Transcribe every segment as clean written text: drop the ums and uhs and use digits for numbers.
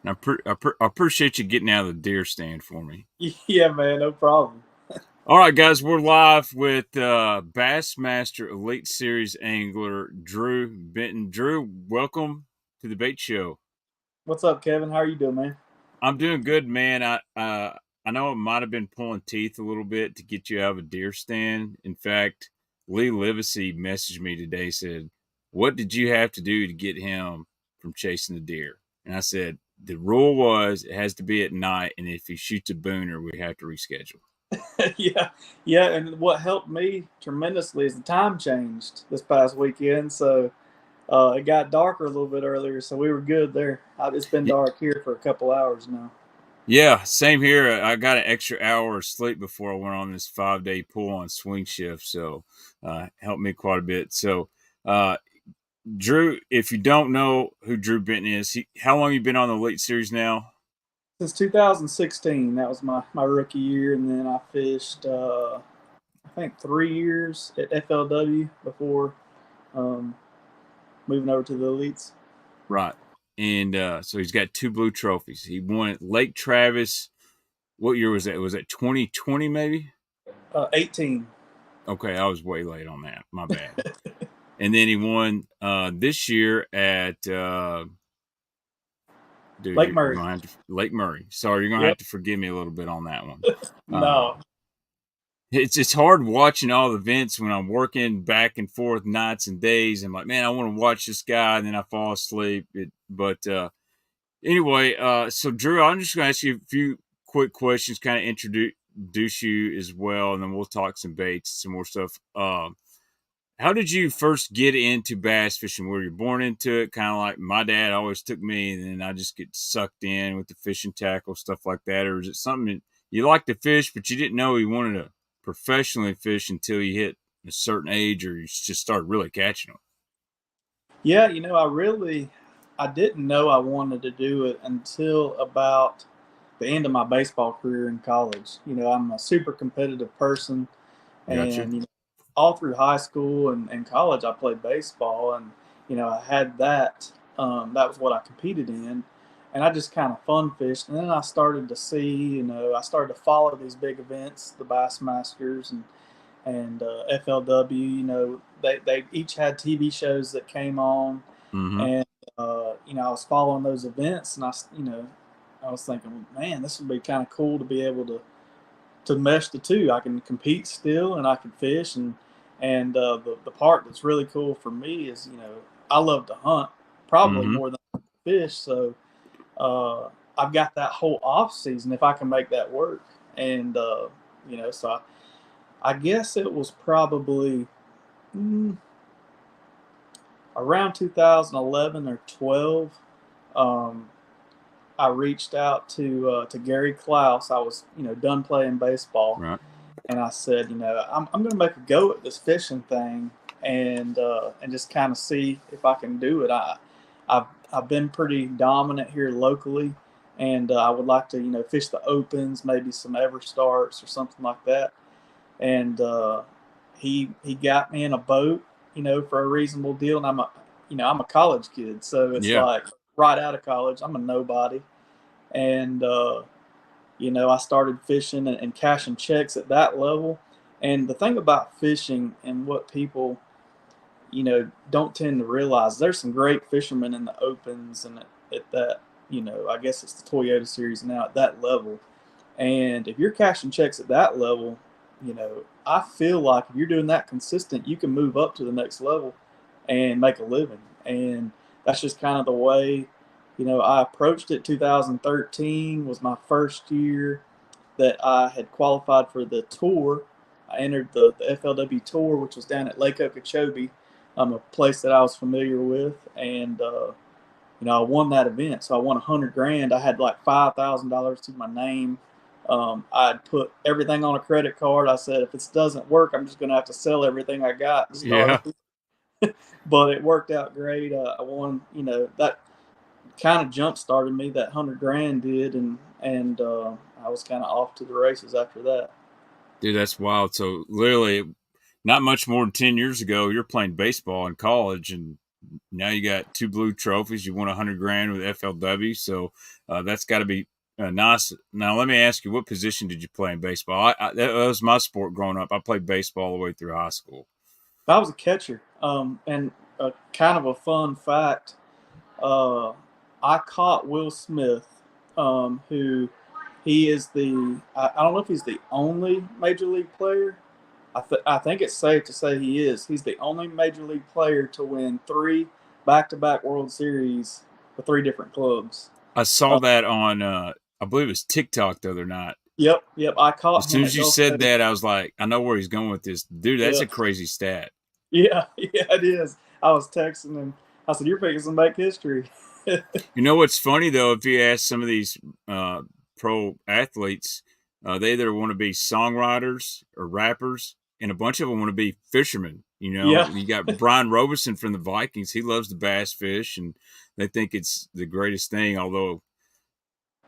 I appreciate you getting out of the deer stand for me. Yeah, man, no problem. All right, guys, we're live with Bassmaster Elite Series Angler Drew Benton. Drew, welcome to the Bait Show. What's up, Kevin? How are you doing, man? I'm doing good, man. I know it might have been pulling teeth a little bit to get you out of a deer stand. In fact, Lee Livesey messaged me today, said, "What did you have to do to get him from chasing the deer?" And I said, "The rule was it has to be at night, and if he shoots a booner, we have to reschedule." Yeah, yeah. And what helped me tremendously is the time changed this past weekend, so it got darker a little bit earlier, so we were good there. It's been dark here for a couple hours now. Yeah, same here. I got an extra hour of sleep before I went on this 5-day pull on swing shift, so helped me quite a bit. So, uh, Drew, if you don't know who Drew Benton is, how long you been on the Elite Series now? Since 2016, that was my rookie year, and then I fished I think 3 years at FLW before um, moving over to the elites. Right, and so he's got 2 blue trophies. He won at Lake Travis. What year was that? Was that 2020 maybe? 18. Okay, I was way late on that. My bad. And then he won this year at dude, Lake you're Murray. gonna have to Lake Murray. Sorry, you're gonna Yep. have to forgive me a little bit on that one. No. It's hard watching all the events when I'm working back and forth nights and days. I'm like, man, I want to watch this guy, and then I fall asleep. But anyway, so Drew, I'm just gonna ask you a few quick questions, kind of introduce you as well, and then we'll talk some baits, some more stuff. How did you first get into bass fishing? Were you born into it? Kind of like my dad always took me, and then I just get sucked in with the fishing tackle, stuff like that. Or is it something that you like to fish, but you didn't know you wanted to professionally fish until you hit a certain age, or you just started really catching them? Yeah, I didn't know I wanted to do it until about the end of my baseball career in college. I'm a super competitive person, Gotcha. and all through high school and college, I played baseball, and I had that. That was what I competed in, and I just kind of fun fished. And then I started to see, I started to follow these big events, the Bassmasters and FLW. They each had TV shows that came on, Mm-hmm. and I was following those events, and I was thinking, man, this would be kind of cool to be able to mesh the two. I can compete still, and I can fish, and the part that's really cool for me is I love to hunt probably Mm-hmm. more than I fish, so I've got that whole off season if I can make that work, and so I guess it was probably mm, around 2011 or 12. Um, I reached out to Gary Klaus. I was done playing baseball, Right. and I said, I'm going to make a go at this fishing thing and just kind of see if I can do it. I've been pretty dominant here locally, and I would like to fish the opens, maybe some ever starts or something like that. And he got me in a boat, for a reasonable deal, and I'm a college kid, so it's Yeah. like right out of college, I'm a nobody, and I started fishing and cashing checks at that level. And the thing about fishing and what people, don't tend to realize, there's some great fishermen in the opens and at that, I guess it's the Toyota series now at that level. And if you're cashing checks at that level, I feel like if you're doing that consistent, you can move up to the next level and make a living. And that's just kind of the way, I approached it. 2013 was my first year that I had qualified for the tour. I entered the FLW tour, which was down at Lake Okeechobee, a place that I was familiar with, and I won that event. So I won 100 grand. I had like $5,000 to my name. I'd put everything on a credit card. I said, if this doesn't work, I'm just going to have to sell everything I got to start. Yeah. But it worked out great. I won. That kind of jump started me. That 100 grand did, and I was kind of off to the races after that. Dude, that's wild. So literally, not much more than 10 years ago, you're playing baseball in college, and now you got 2 blue trophies. You won 100 grand with FLW, so that's got to be nice. Now, let me ask you, what position did you play in baseball? That was my sport growing up. I played baseball all the way through high school. I was a catcher. And kind of a fun fact, uh, I caught Will Smith, who he is I don't know if he's the only major league player. I think it's safe to say he is. He's the only major league player to win 3 back-to-back World Series with 3 different clubs. I saw that on, I believe it was TikTok the other night. Yep. I As caught soon him as at you Gulf said Coast. that, I was like, I know where he's going with this. Dude, that's Yeah, a crazy stat. yeah, it is. I was texting him. I said, "You're fixing to make history." You know what's funny though? If you ask some of these pro athletes, they either want to be songwriters or rappers, and a bunch of them want to be fishermen. You know, Yeah, you got Brian Robeson from the Vikings. He loves the bass fish, and they think it's the greatest thing. Although,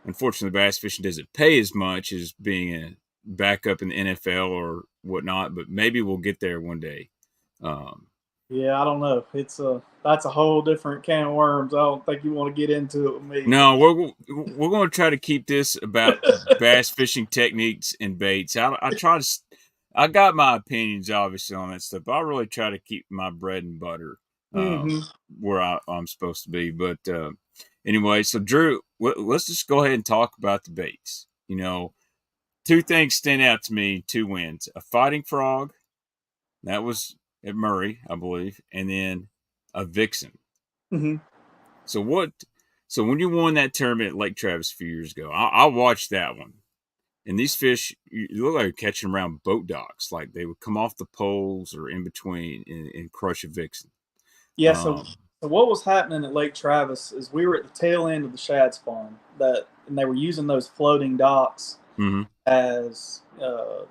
unfortunately, bass fishing doesn't pay as much as being a backup in the NFL or whatnot. But maybe we'll get there one day. Um, yeah. I don't know. That's a whole different can of worms. I don't think you want to get into it with me, but No, we're going to try to keep this about bass fishing techniques and baits. I try to. I got my opinions obviously on that stuff, but I really try to keep my bread and butter hmm where I'm supposed to be. But anyway, so Drew, let's just go ahead and talk about the baits. You know, 2 things stand out to me: 2 wins, a fighting frog, that was at Murray, I believe, and then a vixen. hmm So what? So when you won that tournament at Lake Travis a few years ago, I watched that one, and these fish, you look like you're catching them around boat docks, like they would come off the poles or in between and crush a vixen. yeah. Um, So what was happening at Lake Travis is we were at the tail end of the shad spawn and they were using those floating docks mhm. as the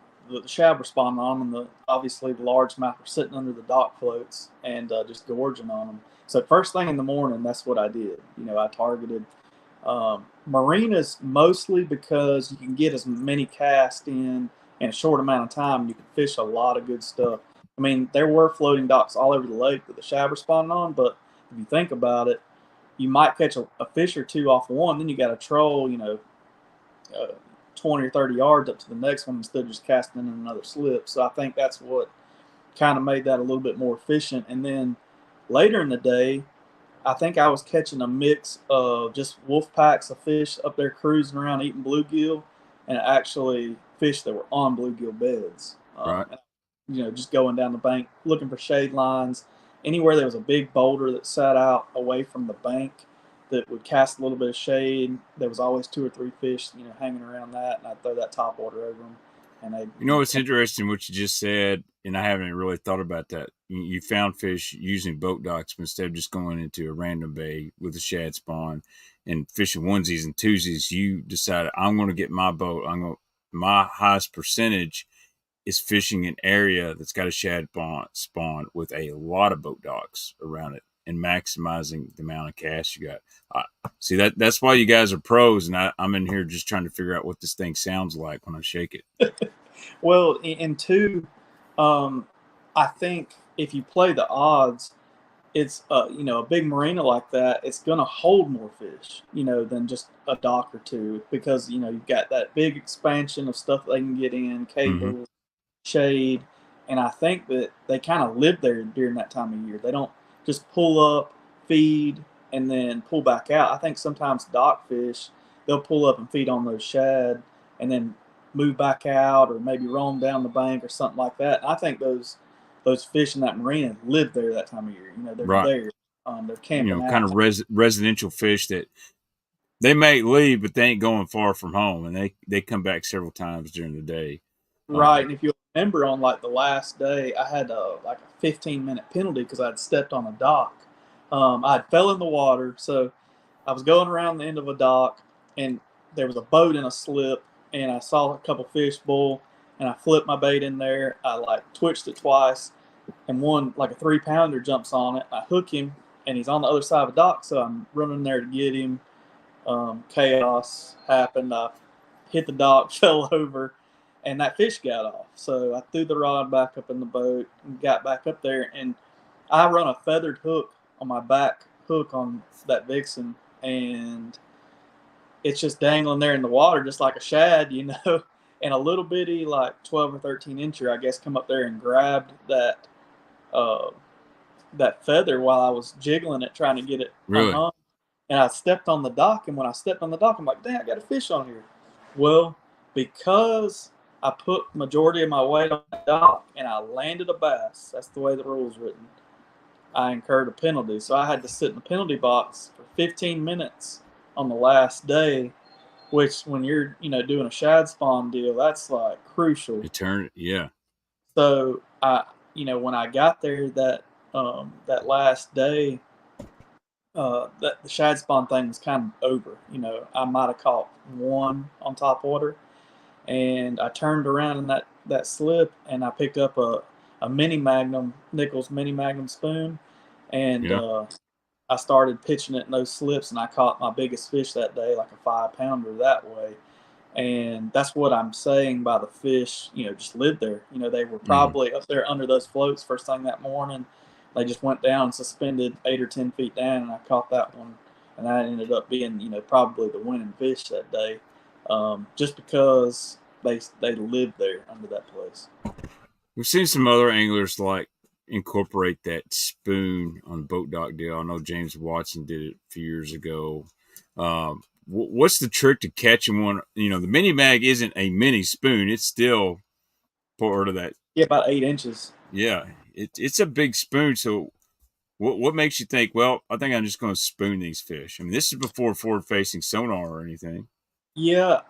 shad were spawning on them. Obviously the largemouth were sitting under the dock floats and just gorging on them. So first thing in the morning, that's what I did. I targeted marinas mostly because you can get as many casts in a short amount of time. You can fish a lot of good stuff. I mean, there were floating docks all over the lake that the shad were spawning on, but if you think about it, you might catch a fish or two off one, then you got to troll, uh, 20 or 30 yards up to the next one instead of just casting in another slip. So I think that's what kind of made that a little bit more efficient. And then later in the day, I think I was catching a mix of just wolf packs of fish up there cruising around eating bluegill, and actually fish that were on bluegill beds. Right. Just going down the bank looking for shade lines. Anywhere there was a big boulder that sat out away from the bank that would cast a little bit of shade, there was always 2 or 3 fish, hanging around that, and I'd throw that top water over them, and they, You know, it's interesting what you just said, and I haven't really thought about that. You found fish using boat docks instead of just going into a random bay with a shad spawn and fishing onesies and twosies. You decided, I'm going to get my boat. My highest percentage is fishing an area that's got a shad spawn with a lot of boat docks around it and maximizing the amount of cast you got. See, that's why you guys are pros, and I'm in here just trying to figure out what this thing sounds like when I shake it. Well, and two, I think if you play the odds, it's a big marina like that. It's going to hold more fish, than just a dock or two because you've got that big expansion of stuff they can get in, Mm-hmm. cables, shade, and I think that they kind of live there during that time of year. They don't just pull up, feed, and then pull back out. I think sometimes dock fish they'll pull up and feed on those shad, and then move back out, or maybe roam down the bank or something like that. And I think those fish in that marina live there that time of year. They're Right. there. They're camping Kind out. of residential fish that they may leave, but they ain't going far from home, and they come back several times during the day. Right, Um, and if you remember on like the last day, I had like a 15-minute penalty because I'd stepped on a dock. I had fell in the water, so I was going around the end of a dock, and there was a boat in a slip, and I saw a couple fish bull, and I flipped my bait in there. I like twitched it twice, and one like a 3-pounder jumps on it. I hook him, and he's on the other side of the dock, so I'm running there to get him. Chaos happened. I hit the dock, fell over, and that fish got off. So I threw the rod back up in the boat and got back up there. And I run a feathered hook on my back hook on that vixen, and it's just dangling there in the water, just like a shad, you know. And a little bitty, like 12 or 13 incher, I guess, come up there and grabbed uh, that feather while I was jiggling it, trying to get it Really? unhung. And I stepped on the dock, and when I stepped on the dock, I'm like, dang, I got a fish on here. Well, because I put majority of my weight on the dock and I landed a bass, that's the way the rule's written, I incurred a penalty. So I had to sit in the penalty box for 15 minutes on the last day, which when you're, doing a shad spawn deal, that's like crucial. Yeah. So when I got there that last day, that the shad spawn thing was kind of over. I might have caught one on top water, and I turned around in that slip, and I picked up a mini Magnum Nichols mini Magnum spoon, and Yeah. I started pitching it in those slips, and I caught my biggest fish that day, like a 5-pounder that way. And that's what I'm saying by the fish, just lived there. They were probably up there under those floats first thing that morning. They just went down, suspended 8 or 10 feet down, and I caught that one. And that ended up being, probably the winning fish that day, just because they lived there under that place. We've seen some other anglers like incorporate that spoon on boat dock deal. I know James Watson did it a few years ago. What's the trick to catching one? The mini mag isn't a mini spoon; it's still part of that. Yeah, about 8 inches. Yeah, it's a big spoon. So, what makes you think? Well, I think I'm just going to spoon these fish. I mean, this is before forward-facing sonar or anything. Yeah,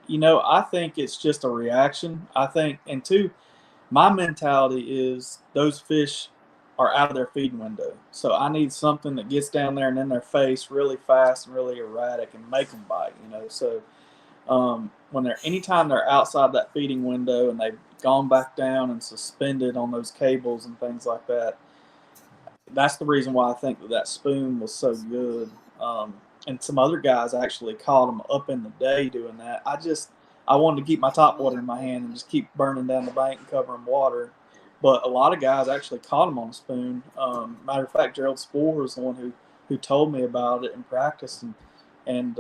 I think it's just a reaction. I think, and two, my mentality is those fish are out of their feeding window. So I need something that gets down there and in their face really fast and really erratic and make them bite. So when anytime they're outside that feeding window and they've gone back down and suspended on those cables and things like that, that's the reason why I think that spoon was so good. And some other guys actually caught them up in the day doing that. I wanted to keep my top water in my hand and just keep burning down the bank and covering water. But a lot of guys actually caught them on a spoon. Matter of fact, Gerald Spoor was the one who told me about it in practice, and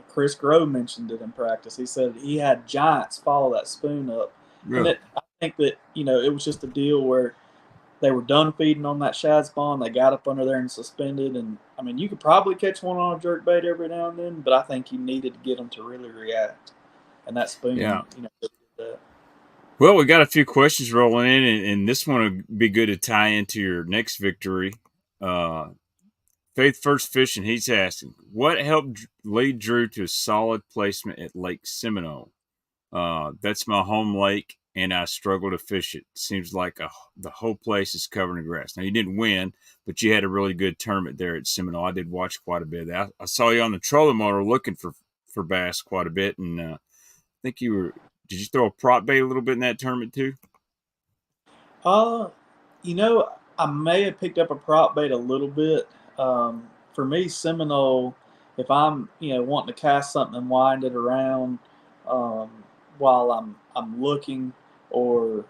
Chris Grow mentioned it in practice. He said he had giants follow that spoon up, and Really? I think that it was just a deal where they were done feeding on that shad spawn. They got up under there and suspended. And I mean, you could probably catch one on a jerk bait every now and then, but I think you needed to get them to really react. And that spoon, Yeah. did that. Well, we got a few questions rolling in, and this one would be good to tie into your next victory. Faith First Fishing, he's asking, what helped lead Drew to a solid placement at Lake Simo? That's my home lake, and I struggle to fish it. Seems like the whole place is covered in grass. Now, you didn't win, but you had a really good tournament there at Seminole. I did watch quite a bit of that. I saw you on the trolling motor looking for bass quite a bit, and I think you were. Did you throw a prop bait a little bit in that tournament too? Uh, I may have picked up a prop bait a little bit. For me, Seminole, if I'm, wanting to cast something and wind it around um, while I'm looking, or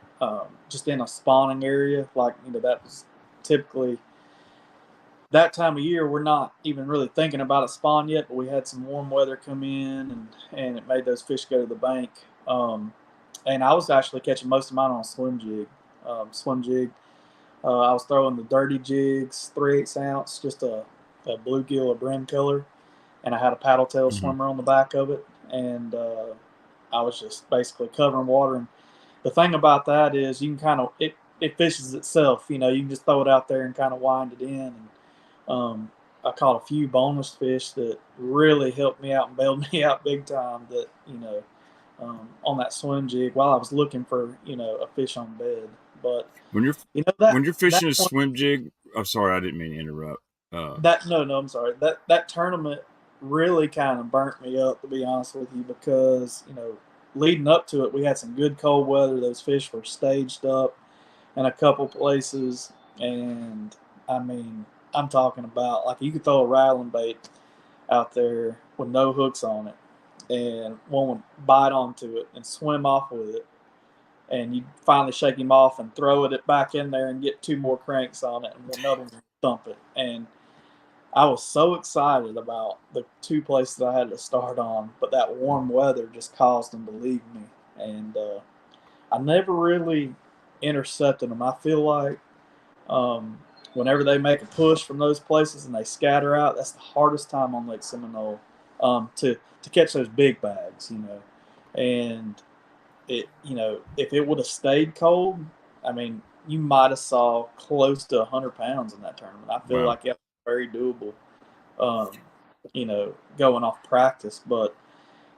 just in a spawning area, like that was typically that time of year. We're not even really thinking about a spawn yet, but we had some warm weather come in, and it made those fish go to the bank. And I was actually catching most of mine on a swim jig. I was throwing the dirty jigs, 3/8 ounce, just a bluegill or brim color, and I had a paddle tail Mm-hmm. swimmer on the back of it, and I was just basically covering water. And the thing about that is you can kind of it fishes itself. You can just throw it out there and kind of wind it in. And I caught a few bonus fish that really helped me out and bailed me out big time. That on that swim jig while I was looking for a fish on bed. But When you're that when you're that fishing a swim jig, I'm sorry, I didn't mean to interrupt. that no, I'm sorry, that tournament really kind of burnt me up, to be honest with you, because leading up to it we had some good cold weather. Those fish were staged up in a couple places, and I mean, I'm talking about, like, you could throw a rattling bait out there with no hooks on it, and one would bite onto it and swim off with it, and you finally shake him off and throw it back in there and get two more cranks on it, and another one thump it. And I was so excited about the two places I had to start on, but that warm weather just caused them to leave me. And I never really intercepted them. I feel like um, whenever they make a push from those places and they scatter out, that's the hardest time on Lake Seminole to catch those big bags, you know. And it, you know, if it would have stayed cold, I mean, you might have saw close to 100 pounds in that tournament. I feel Wow. like it was very doable, um, you know, going off practice. But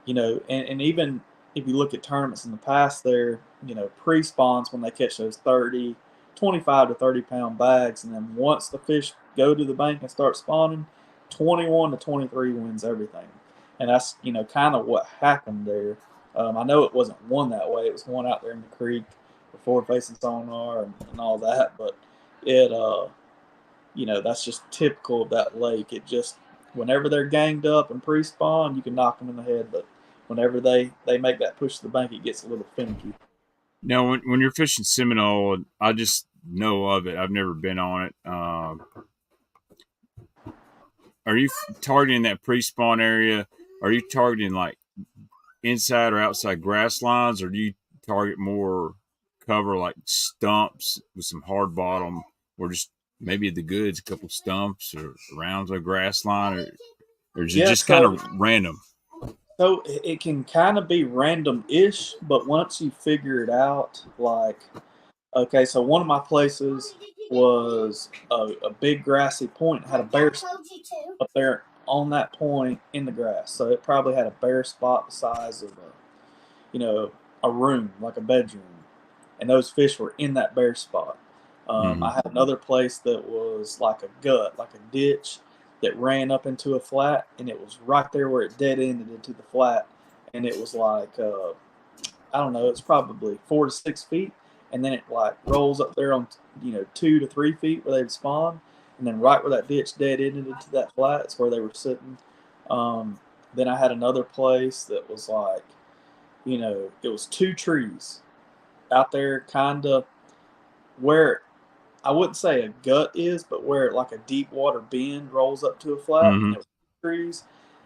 you know, and even if you look at tournaments in the past, there, you know, pre-spawns when they catch those 30, 25 to 30 pound bags, and then once the fish go to the bank and start spawning, 21 to 23 wins everything. And that's, you know, kind of what happened there. I know it wasn't one that way, it was one out there in the creek before facing sonar and all that, but it, you know, that's just typical of that lake. It just, whenever they're ganged up and pre-spawn, you can knock them in the head, but whenever they make that push to the bank, it gets a little finicky. Now, when you're fishing Seminole, I just know of it. I've never been on it. Are you targeting that pre-spawn area? Are you targeting like inside or outside grass lines, or do you target more cover like stumps with some hard bottom, or just maybe the goods, a couple stumps or around a grass line, or is it Yeah, just kind of random? so it can kind of be random-ish, but once you figure it out, like, okay, so one of my places was a big grassy point. It had a bare spot up there on that point in the grass, so it probably had a bare spot the size of a, you know, a room, like a bedroom, and those fish were in that bare spot. Mm-hmm. I had another place that was like a gut, like a ditch that ran up into a flat, and it was right there where it dead ended into the flat, and it was like I don't know, it's probably 4 to 6 feet, and then it like rolls up there on, you know, 2 to 3 feet where they'd spawn, and then right where that ditch dead ended into that flat, it's where they were sitting. Um, then I had another place that was like, you know, it was two trees out there, kind of where I wouldn't say a gut is, but where like a deep water bend rolls up to a flat, Mm-hmm. and there were trees,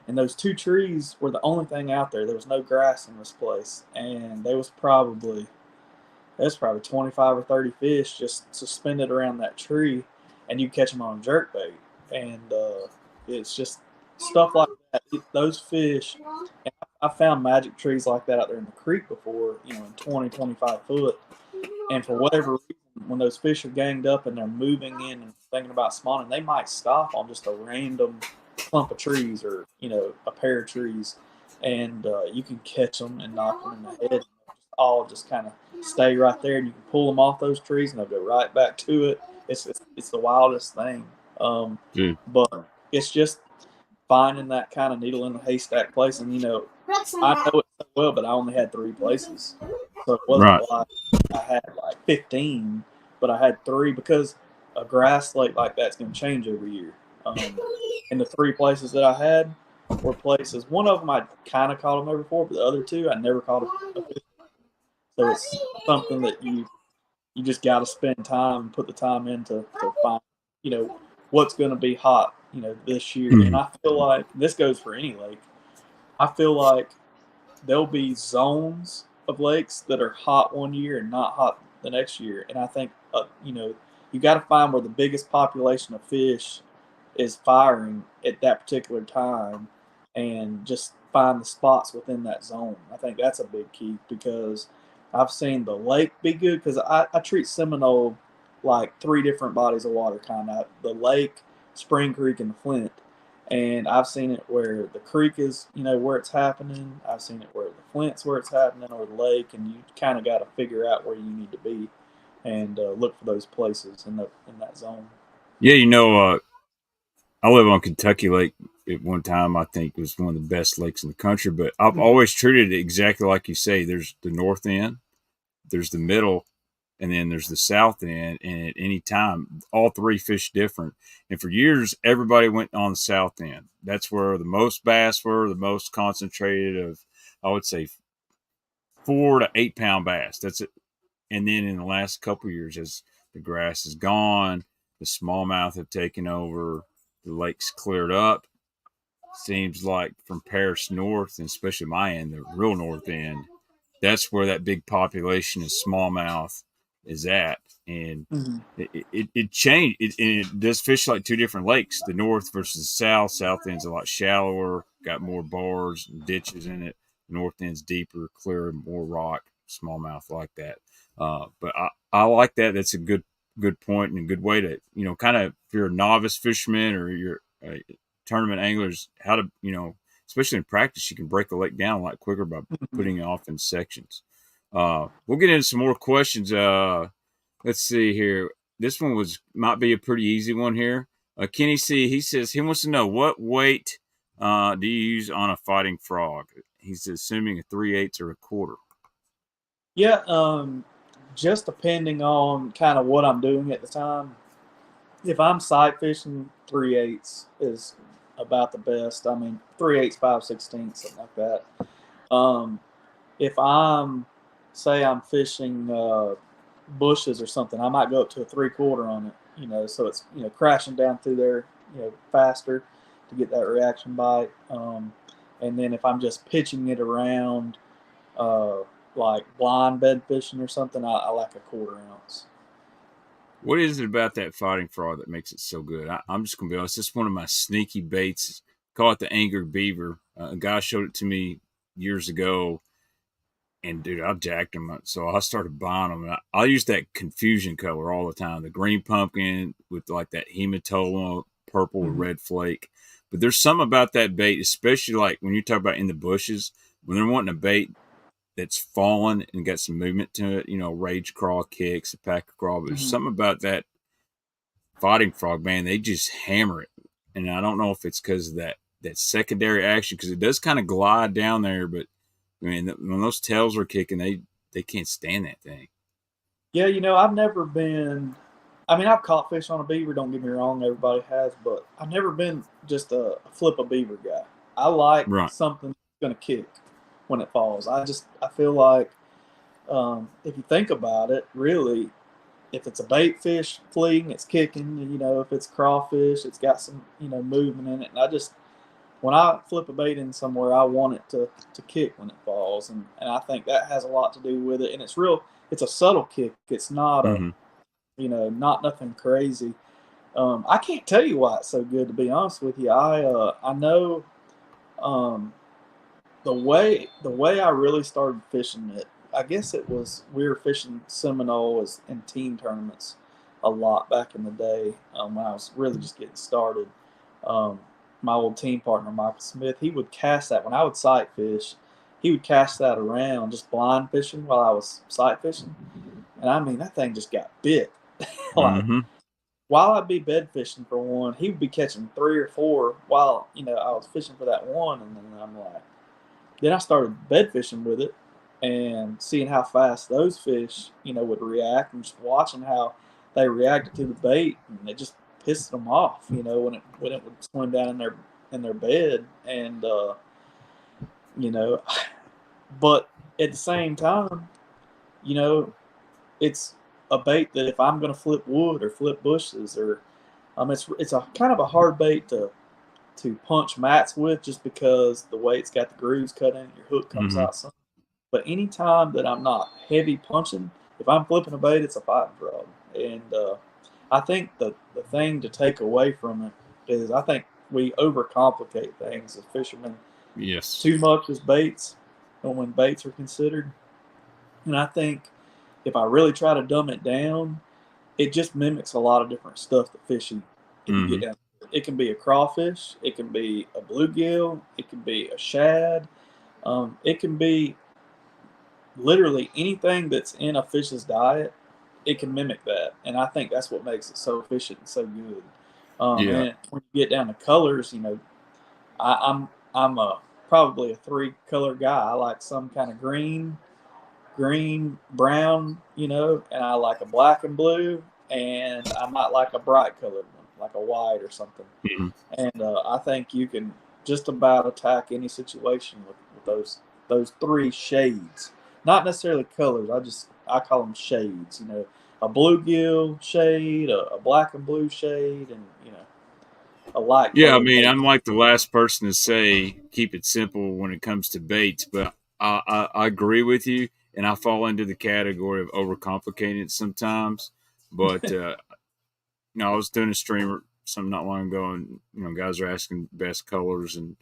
and those two trees were the only thing out there. There was no grass in this place, and there was probably 25 or 30 fish just suspended around that tree, and you catch them on jerk bait, and it's just stuff like that. Those fish, and I found magic trees like that out there in the creek before, you know, in 20, 25 foot, and for whatever reason, when those fish are ganged up and they're moving in and thinking about spawning, they might stop on just a random clump of trees or, you know, a pair of trees, and you can catch them and knock them in the head. And all just kind of stay right there, and you can pull them off those trees, and they'll go right back to it. It's the wildest thing, Dude. but it's just finding that kind of needle in the haystack place. And you know, I know it so well, but I only had three places, so it wasn't Right. like I had like 15, but I had three because a grass lake like that's going to change every year. And the three places that I had were places. One of them I kind of caught them there before, but the other two I never caught a fish. So it's something that you just got to spend time and put the time in to find, you know, what's going to be hot, you know, this year. And Mm-hmm. I feel like this goes for any lake. I feel like there'll be zones of lakes that are hot one year and not hot the next year. And I think, you know, you got to find where the biggest population of fish is firing at that particular time and just find the spots within that zone. I think that's a big key because I've seen the lake be good because I treat Seminole like three different bodies of water, kind of the lake, Spring Creek, and the Flint. And I've seen it where the creek is, you know, where it's happening. I've seen it where the Flint's where it's happening, or the lake, and you kind of got to figure out where you need to be and look for those places in that zone. Yeah, I live on Kentucky Lake. At one time, I think it was one of the best lakes in the country. But I've always treated it exactly like you say. There's the north end, there's the middle, and then there's the south end. And at any time, all three fish different. And for years, everybody went on the south end. That's where the most bass were, the most concentrated of, I would say, 4 to 8 pound bass. That's it. And then in the last couple of years, as the grass is gone, The smallmouth have taken over. The lake's cleared up. Seems like from Paris north, and especially my end, the real north end, that's where that big population of smallmouth is at. And Mm-hmm. it changed. It does fish like two different lakes, the north versus the south. South end's a lot shallower, got more bars and ditches in it. North end's deeper, clearer, more rock, smallmouth like that. But I like that. That's a good point and a good way to, kind of, if you're a novice fisherman or you're a tournament anglers, how to, especially in practice, you can break the lake down a lot quicker by putting it off in sections. We'll get into some more questions. Let's see here. This one might be a pretty easy one here. Kenny C, he says he wants to know, what weight do you use on a fighting frog? He's assuming a 3/8 or a quarter. Yeah, just depending on kind of what I'm doing at the time. If I'm sight fishing, 3/8 is about the best. I mean, 3/8, 5/16, something like that. If say I'm fishing bushes or something, I might go up to a 3/4 on it. So it's crashing down through there, faster to get that reaction bite. And then if I'm just pitching it around, uh, like blind bed fishing or something, I like a 1/4 ounce. What is it about that fighting frog that makes it so good? I'm just going to be honest. It's one of my sneaky baits. Call it the angered beaver. A guy showed it to me years ago, and dude, I jacked him up. So I started buying them. And I use that confusion color all the time. The green pumpkin with like that hematola, purple or red flake. But there's something about that bait, especially like when you talk about in the bushes, when they're wanting a bait that's fallen and got some movement to it, rage crawl kicks, a pack of crawl. But there's something about that fighting frog, man. They just hammer it. And I don't know if it's because of that secondary action, because it does kind of glide down there, but I mean, when those tails are kicking, they can't stand that thing. Yeah, I've never been. I mean, I've caught fish on a beaver. Don't get me wrong, everybody has, but I've never been just a flip a beaver guy. I like Right. something that's going to kick when it falls. I feel like if you think about it, really, if it's a bait fish fleeing, it's kicking. If it's crawfish, it's got some movement in it. And when I flip a bait in somewhere, I want it to kick when it falls, and I think that has a lot to do with it. And it's a subtle kick. It's not not nothing crazy. I can't tell you why it's so good, to be honest with you. I know um, the way I really started fishing it. I guess it was we were fishing Seminoles in team tournaments a lot back in the day when I was really just getting started. Um, my old team partner Michael Smith, he would cast that when I would sight fish. He would cast that around just blind fishing while I was sight fishing, and I mean that thing just got bit. Like while I'd be bed fishing for one, he would be catching 3 or 4 while I was fishing for that one, and then I started bed fishing with it and seeing how fast those fish would react, and just watching how they reacted to the bait, and it just pissed them off when it would swim down in their bed, and you know but at the same time, you know it's a bait that if I'm going to flip wood or flip bushes or it's a kind of a hard bait to punch mats with, just because the way it's got the grooves cut in it, your hook comes out some. But anytime that I'm not heavy punching, if I'm flipping a bait, it's a fighting frog. And I think the thing to take away from it is I think we overcomplicate things as fishermen. Yes. Too much as baits, and when baits are considered. And I think if I really try to dumb it down, it just mimics a lot of different stuff that fish eat. If you get down, it can be a crawfish, it can be a bluegill, it can be a shad, it can be literally anything that's in a fish's diet. It can mimic that, and I think that's what makes it so efficient and so good. Yeah. And when you get down to colors, I'm a probably a 3 color guy. I like some kind of green, brown, and I like a black and blue, and I might like a bright colored one, like a white or something. And I think you can just about attack any situation with those 3 shades. Not necessarily colors. I call them shades. a bluegill shade, a black and blue shade, and a light Yeah, I colored mean, I'm bait. like the last person to say keep it simple when it comes to baits, but I agree with you, and I fall into the category of overcomplicating it sometimes. But I was doing a streamer some not long ago, and guys are asking best colors, and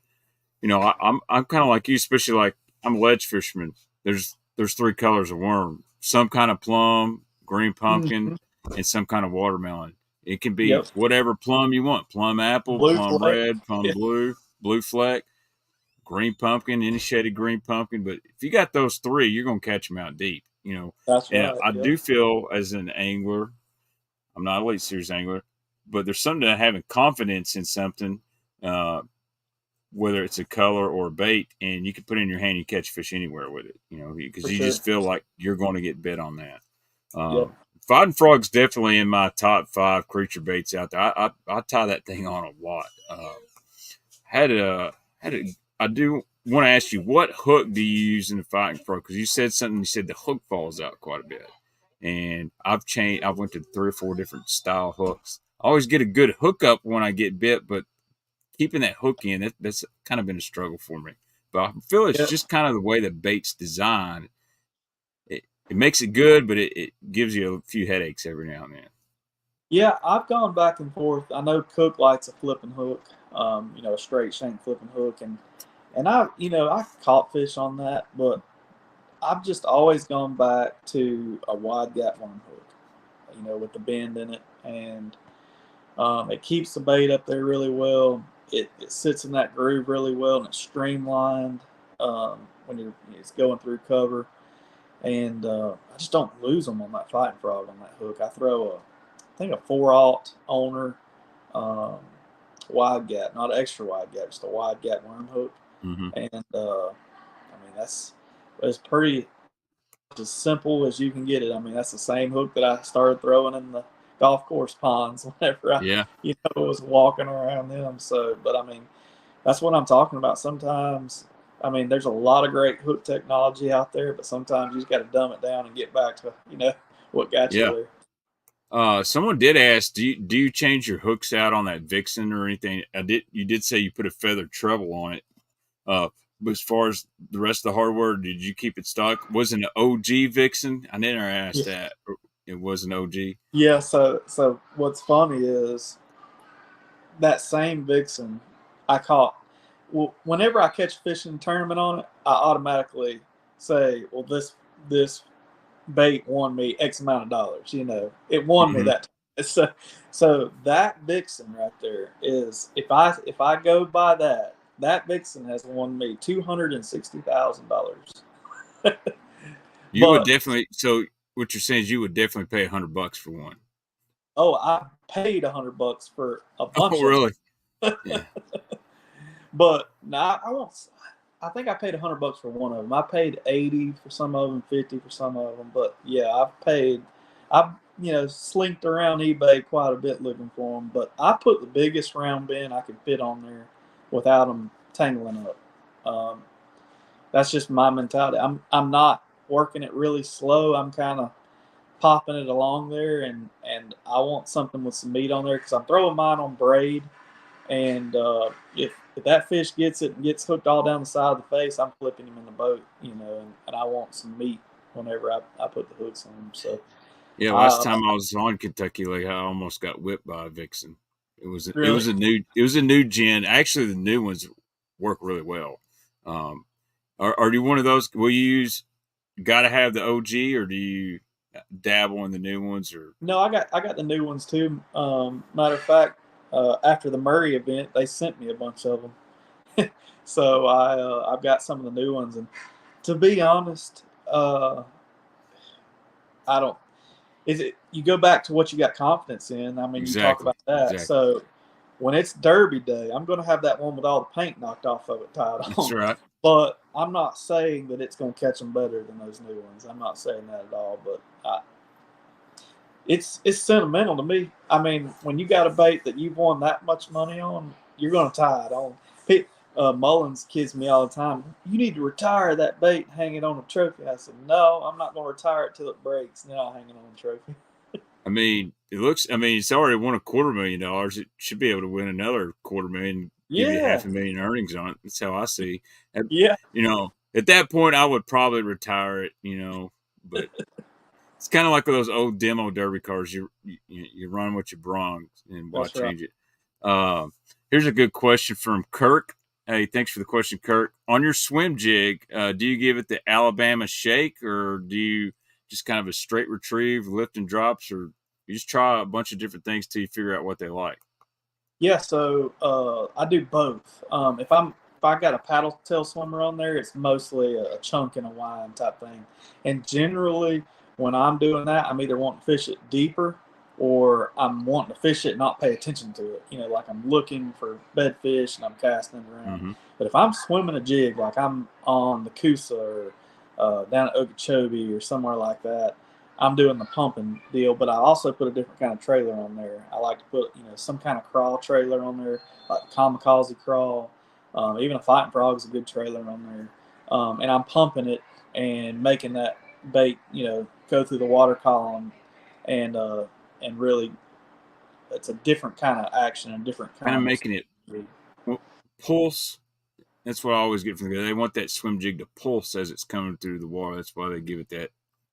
I'm kind of like you, especially like I'm a ledge fisherman. There's three colors of worm: some kind of plum, green pumpkin, Mm-hmm. and some kind of watermelon. It can be Yep. whatever plum you want: plum apple, Blue plum flake. red, plum Yeah, blue, blue fleck, green pumpkin, any shade of green pumpkin. But if you got those three, you're gonna catch them out deep. that's And right. I Yep. do feel as an angler, I'm not a Elite Series angler, but there's something to having confidence in something. Uh, whether it's a color or a bait, and you can put it in your hand, you catch fish anywhere with it, because For you sure. just feel like you're going to get bit on that. Yep. Fighting frog's definitely in my top 5 creature baits out there. I tie that thing on a lot. Had a had a. I do want to ask you, what hook do you use in the fighting frog? Because you said something. You said the hook falls out quite a bit, and I've changed. I've went to 3 or 4 different style hooks. I always get a good hook up when I get bit, but keeping that hook in, that's kind of been a struggle for me. But I feel it's Yep. just kind of the way the bait's designed. It makes it good, but it gives you a few headaches every now and then. Yeah, I've gone back and forth. I know Cook likes a flipping hook, a straight shank flipping hook, and I caught fish on that, but I've just always gone back to a wide gap worm hook, with the bend in it, and it keeps the bait up there really well. It sits in that groove really well, and it's streamlined when it's going through cover. And I just don't lose them on that fighting frog on that hook. I throw I think a 4/0 owner um, wide gap, not an extra wide gap, just a wide gap worm hook. Mm-hmm. And I mean it's pretty as simple as you can get it. I mean that's the same hook that I started throwing in the golf course ponds whenever I Yeah, was walking around them. So, but I mean that's what I'm talking about. Sometimes, I mean, there's a lot of great hook technology out there, but sometimes you just got to dumb it down and get back to what got you yeah. there. Someone did ask, do you change your hooks out on that Vixen or anything? You did say you put a feathered treble on it. But as far as the rest of the hardware, did you keep it stock? Was it an OG Vixen? I never asked Yeah. that. It was an OG. Yeah. So what's funny is that same vixen I caught. Well, whenever I catch a fishing tournament on it, I automatically say, "Well, this bait won me X amount of dollars." It won me Mm-hmm. that. So that vixen right there is if I go by that vixen has won me $260,000. You would But definitely. So what you're saying is you would definitely pay $100 for one. I paid $100 for a Oh, bunch of really? them. Yeah. But now I won't. I think I paid $100 for one of them. I paid 80 for some of them, 50 for some of them. But yeah, I've paid. I've slinked around eBay quite a bit looking for them. But I put the biggest round bin I could fit on there without them tangling up. Um, that's just my mentality. I'm not working it really slow. I'm kind of popping it along there, and I want something with some meat on there because I'm throwing mine on braid. And if that fish gets it and gets hooked all down the side of the face, I'm flipping him in the boat, and I want some meat whenever I put the hooks on him. So, Yeah, last uh, time I was on Kentucky Lake, I almost got whipped by a vixen. It really, was a new gen. Actually, the new ones work really well. Um, are you one of those? Will you use? Got to have the OG, or do you dabble in the new ones? Or no, I got the new ones too. Matter of fact, after the Murray event, they sent me a bunch of them. So I've got some of the new ones, and to be honest, I don't. Is it you go back to what you got confidence in? I mean, you talk exactly, about that. exactly. So when it's Derby day, I'm going to have that one with all the paint knocked off of it tied That's on. right. But I'm not saying that it's going to catch them better than those new ones. I'm not saying that at all. But it's sentimental to me. I mean, when you got a bait that you've won that much money on, you're going to tie it on. Mullins kids me all the time. You need to retire that bait and hang it on a trophy. I said, no, I'm not going to retire it till it breaks. Then I'll hang it on a trophy. I mean, it looks. I mean, it's already won $250,000. It should be able to win another $250,000, give you Yeah, $500,000 earnings on it. That's how I see. At, yeah, at that point, I would probably retire it. But it's kind of like those old demo derby cars. You run what you brung, and why that's right. change it? Uh, Here's a good question from Kirk. Hey, thanks for the question, Kirk. On your swim jig, do you give it the Alabama shake, or do you just kind of a straight retrieve, lift and drops, or you just try a bunch of different things till you figure out what they like? Yeah, so I do both. If I got a paddle tail swimmer on there, it's mostly a chunk and a wine type thing. And generally, when I'm doing that, I'm either wanting to fish it deeper, or I'm wanting to fish it and not pay attention to it. Like I'm looking for bedfish and I'm casting it around. Mm-hmm. But if I'm swimming a jig, like I'm on the Coosa or down at Okeechobee or somewhere like that, I'm doing the pumping deal, but I also put a different kind of trailer on there. I like to put, some kind of crawl trailer on there, like the kamikaze crawl. Even a fighting frog is a good trailer on there. And I'm pumping it and making that bait, go through the water column, and really, it's a different kind of action and different Kind of kind of. making it pulse. That's what I always get from the guy. They want that swim jig to pulse as it's coming through the water. That's why they give it that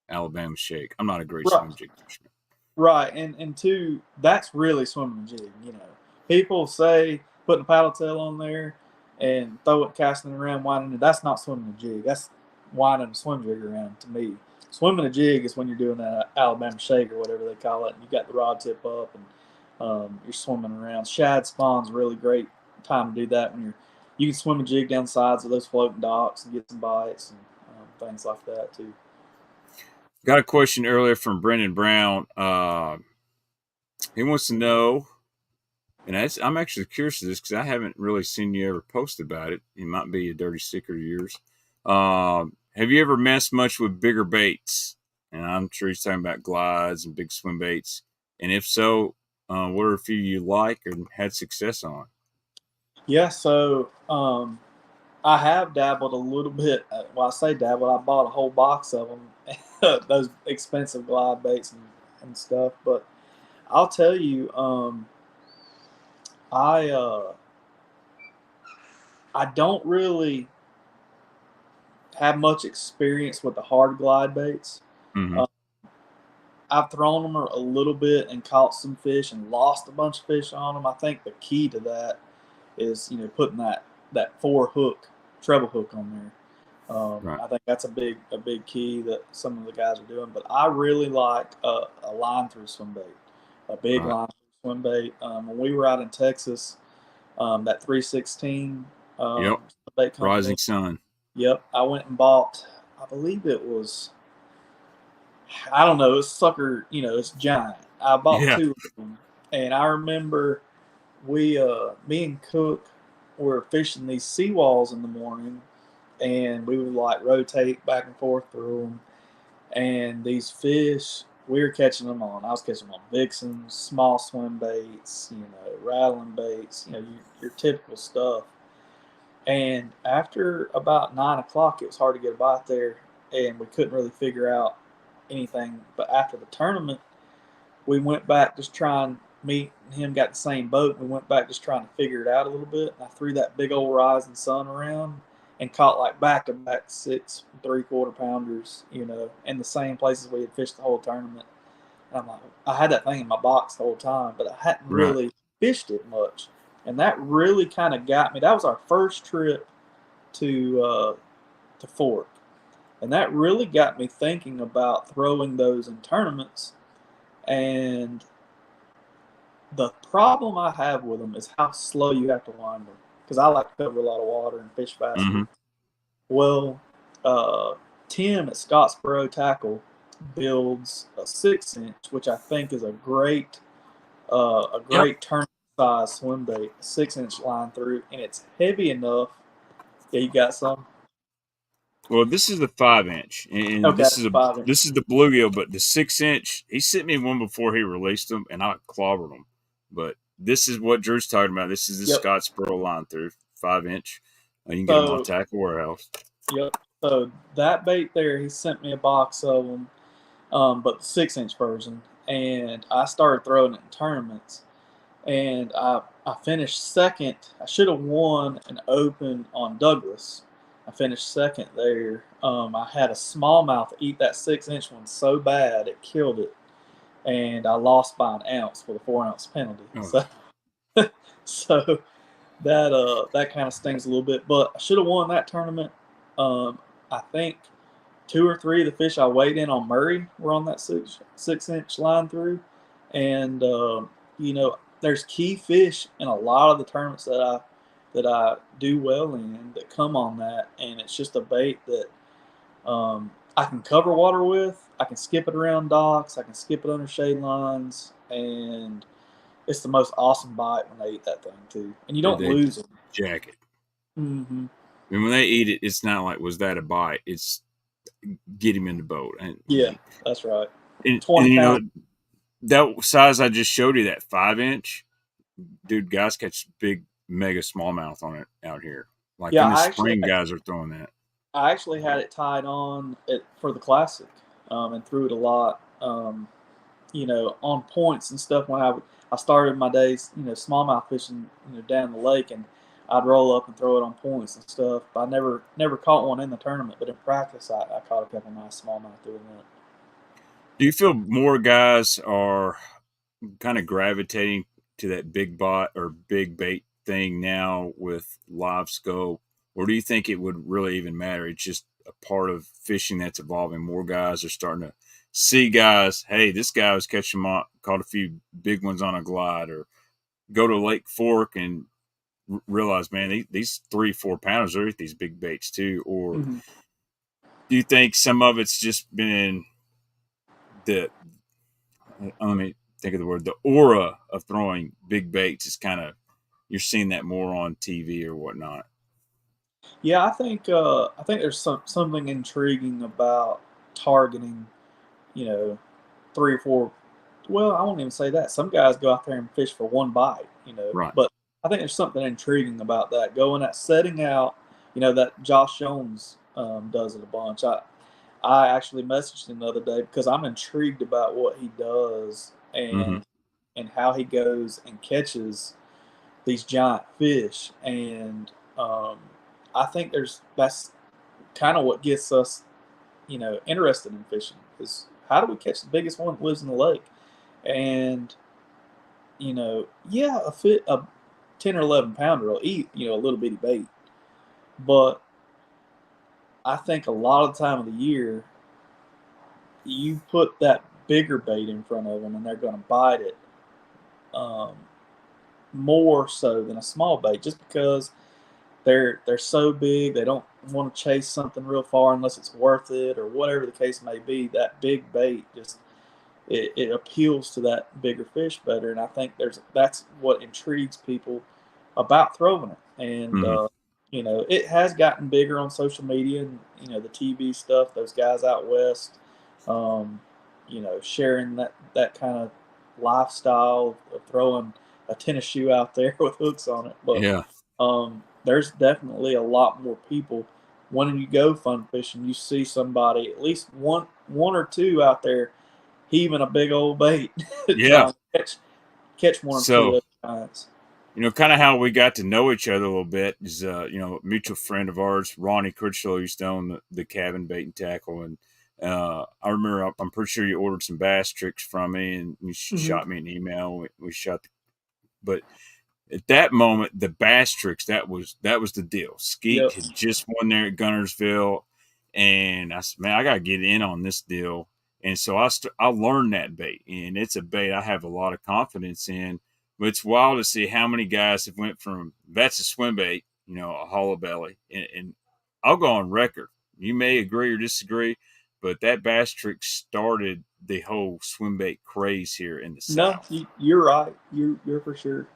Alabama shake. I'm not a great Right. swim jig fisherman. Right, and two, that's really swimming a jig. People say putting a paddle tail on there and throw it, casting it around, winding it. That's not swimming a jig. That's winding a swim jig around to me. Swimming a jig is when you're doing that Alabama shake or whatever they call it. And you got the rod tip up and you're swimming around. Shad spawn's a really great time to do that when you can swim a jig down the sides of those floating docks and get some bites and things like that too. Got a question earlier from Brendan Brown. He wants to know, and I'm actually curious of this because I haven't really seen you ever post about it. It might be a dirty secret of yours. Have you ever messed much with bigger baits? And I'm sure he's talking about glides and big swim baits. And if so, what are a few you like and had success on? Yeah, so I have dabbled a little bit. Well, I say dabbled. I bought a whole box of them, those expensive glide baits and stuff. But I'll tell you, I I don't really have much experience with the hard glide baits. Mm-hmm. Uh, I've thrown them a little bit and caught some fish and lost a bunch of fish on them. I think the key to that is putting that 4 hook treble hook on there. Right. I think that's a big key that some of the guys are doing. But I really like a line through swim bait, a big Right. line through swim bait. When we were out in Texas, that 316 Yep. bait company. Rising Sun. Yep, I went and bought. I believe it was. I don't know. It's sucker. It's giant. I bought Yeah. 2 of them, and I remember me and Cook were fishing these seawalls in the morning, and we would like rotate back and forth through them. And these fish, we were catching them on. I was catching them on vixens, small swim baits, rattling baits, your typical stuff. And after about 9 o'clock, it was hard to get a bite there, and we couldn't really figure out anything. But after the tournament, we went back just trying. Me and him got the same boat. We went back just trying to figure it out a little bit. And I threw that big old rising sun around and caught like back to back 6 3/4 pounders, in the same places we had fished the whole tournament. And I'm like, I had that thing in my box the whole time, but I hadn't Right. really fished it much. And that really kind of got me. That was our first trip to Fork, and that really got me thinking about throwing those in tournaments. And the problem I have with them is how slow you have to wind them, because I like to cover a lot of water and fish Mm-hmm. faster. Well, uh, Tim at Scottsboro Tackle builds a 6 inch, which I think is a great Yep. tournament size swim bait, a 6 inch line through, and it's heavy enough. Yeah, you got some. Well, this is the 5 inch, and Okay, this is five. the bluegill, but the 6 inch. He sent me one before he released them, and I clobbered them. But this is what Drew's talking about. This is the Yep. Scottsboro line through 5 inch. You can get them on So Tackle Warehouse. yep. So that bait there, he sent me a box of them, but the 6 inch version. and I started throwing it in tournaments. And I finished second. I should have won an open on Douglas. I finished second there. I had a smallmouth eat that 6-inch one so bad it killed it, and I lost by an ounce with a 4-ounce penalty. Oh, So that kind of stings a little bit. But I should have won that tournament. I think 2 or 3 of the fish I weighed in on Murray were on that 6-inch line through, and there's key fish in a lot of the tournaments that I do well in that come on that, and it's just a bait that I can cover water with. I can skip it around docks. I can skip it under shade lines, and it's the most awesome bite when they eat that thing too, and you don't they lose them. jacket. Mm-hmm. And when they eat it, it's not like, was that a bite? It's get him in the boat. And Yeah, that's right. and 20 pounds. That size I just showed you, that 5-inch, dude, guys catch big mega smallmouth on it out here. Like Yeah, in the spring, guys are throwing that. I actually had it tied on for the classic, and threw it a lot. On points and stuff when I started my days, smallmouth fishing, down the lake, and I'd roll up and throw it on points and stuff. But I never caught one in the tournament, but in practice, I caught a couple nice smallmouth doing that. Do you feel more guys are kind of gravitating to that big bot or big bait thing now with live scope, or do you think it would really even matter? It's just a part of fishing that's evolving. More guys are starting to see guys, hey, this guy was catching caught a few big ones on a glide, or go to Lake Fork and realize, man, these 3-4 pounders are at these big baits too. Or Mm-hmm. do you think some of it's just been the, let me think of the word, the aura of throwing big baits is kind of, you're seeing that more on TV or whatnot? Yeah, I think there's something intriguing about targeting, you know, 3 or 4. Well, I won't even say that. Some guys go out there and fish for one bite, Right. But I think there's something intriguing about that. Going at setting out, that Josh Jones does it a bunch. I actually messaged him the other day because I'm intrigued about what he does Mm-hmm. and how he goes and catches these giant fish. And I think that's kind of what gets us, interested in fishing is how do we catch the biggest one that lives in the lake? And yeah, a 10 or 11 pounder will eat, a little bitty bait, but I think a lot of the time of the year, you put that bigger bait in front of them and they're going to bite it um, more so than a small bait, just because they're so big. They don't want to chase something real far unless it's worth it or whatever the case may be. That big bait just it appeals to that bigger fish better, and I think that's what intrigues people about throwing it. And Mm-hmm. it has gotten bigger on social media and the TV stuff. Those guys out west, um, sharing that kind of lifestyle of throwing a tennis shoe out there with hooks on it. But Yeah. there's definitely a lot more people when you go fun fishing. You see somebody, at least one or two out there heaving a big old bait, Yeah. trying to catch one or two of So, those giants. kind of how we got to know each other a little bit is, a mutual friend of ours, Ronnie Critchlow, used to own the cabin bait and tackle. And I remember, I'm pretty sure you ordered some bass tricks from me and you Mm-hmm. shot me an email. We shot, but at that moment, the bass tricks, that was the deal. Skeet Yep. had just won there at Gunnersville, and I said, man, I got to get in on this deal. And so I learned that bait, and it's a bait I have a lot of confidence in. But it's wild to see how many guys have went from that's a swim bait, a hollow belly, and I'll go on record. You may agree or disagree, but that bass trick started the whole swim bait craze here in the No, South. you're right. You're for sure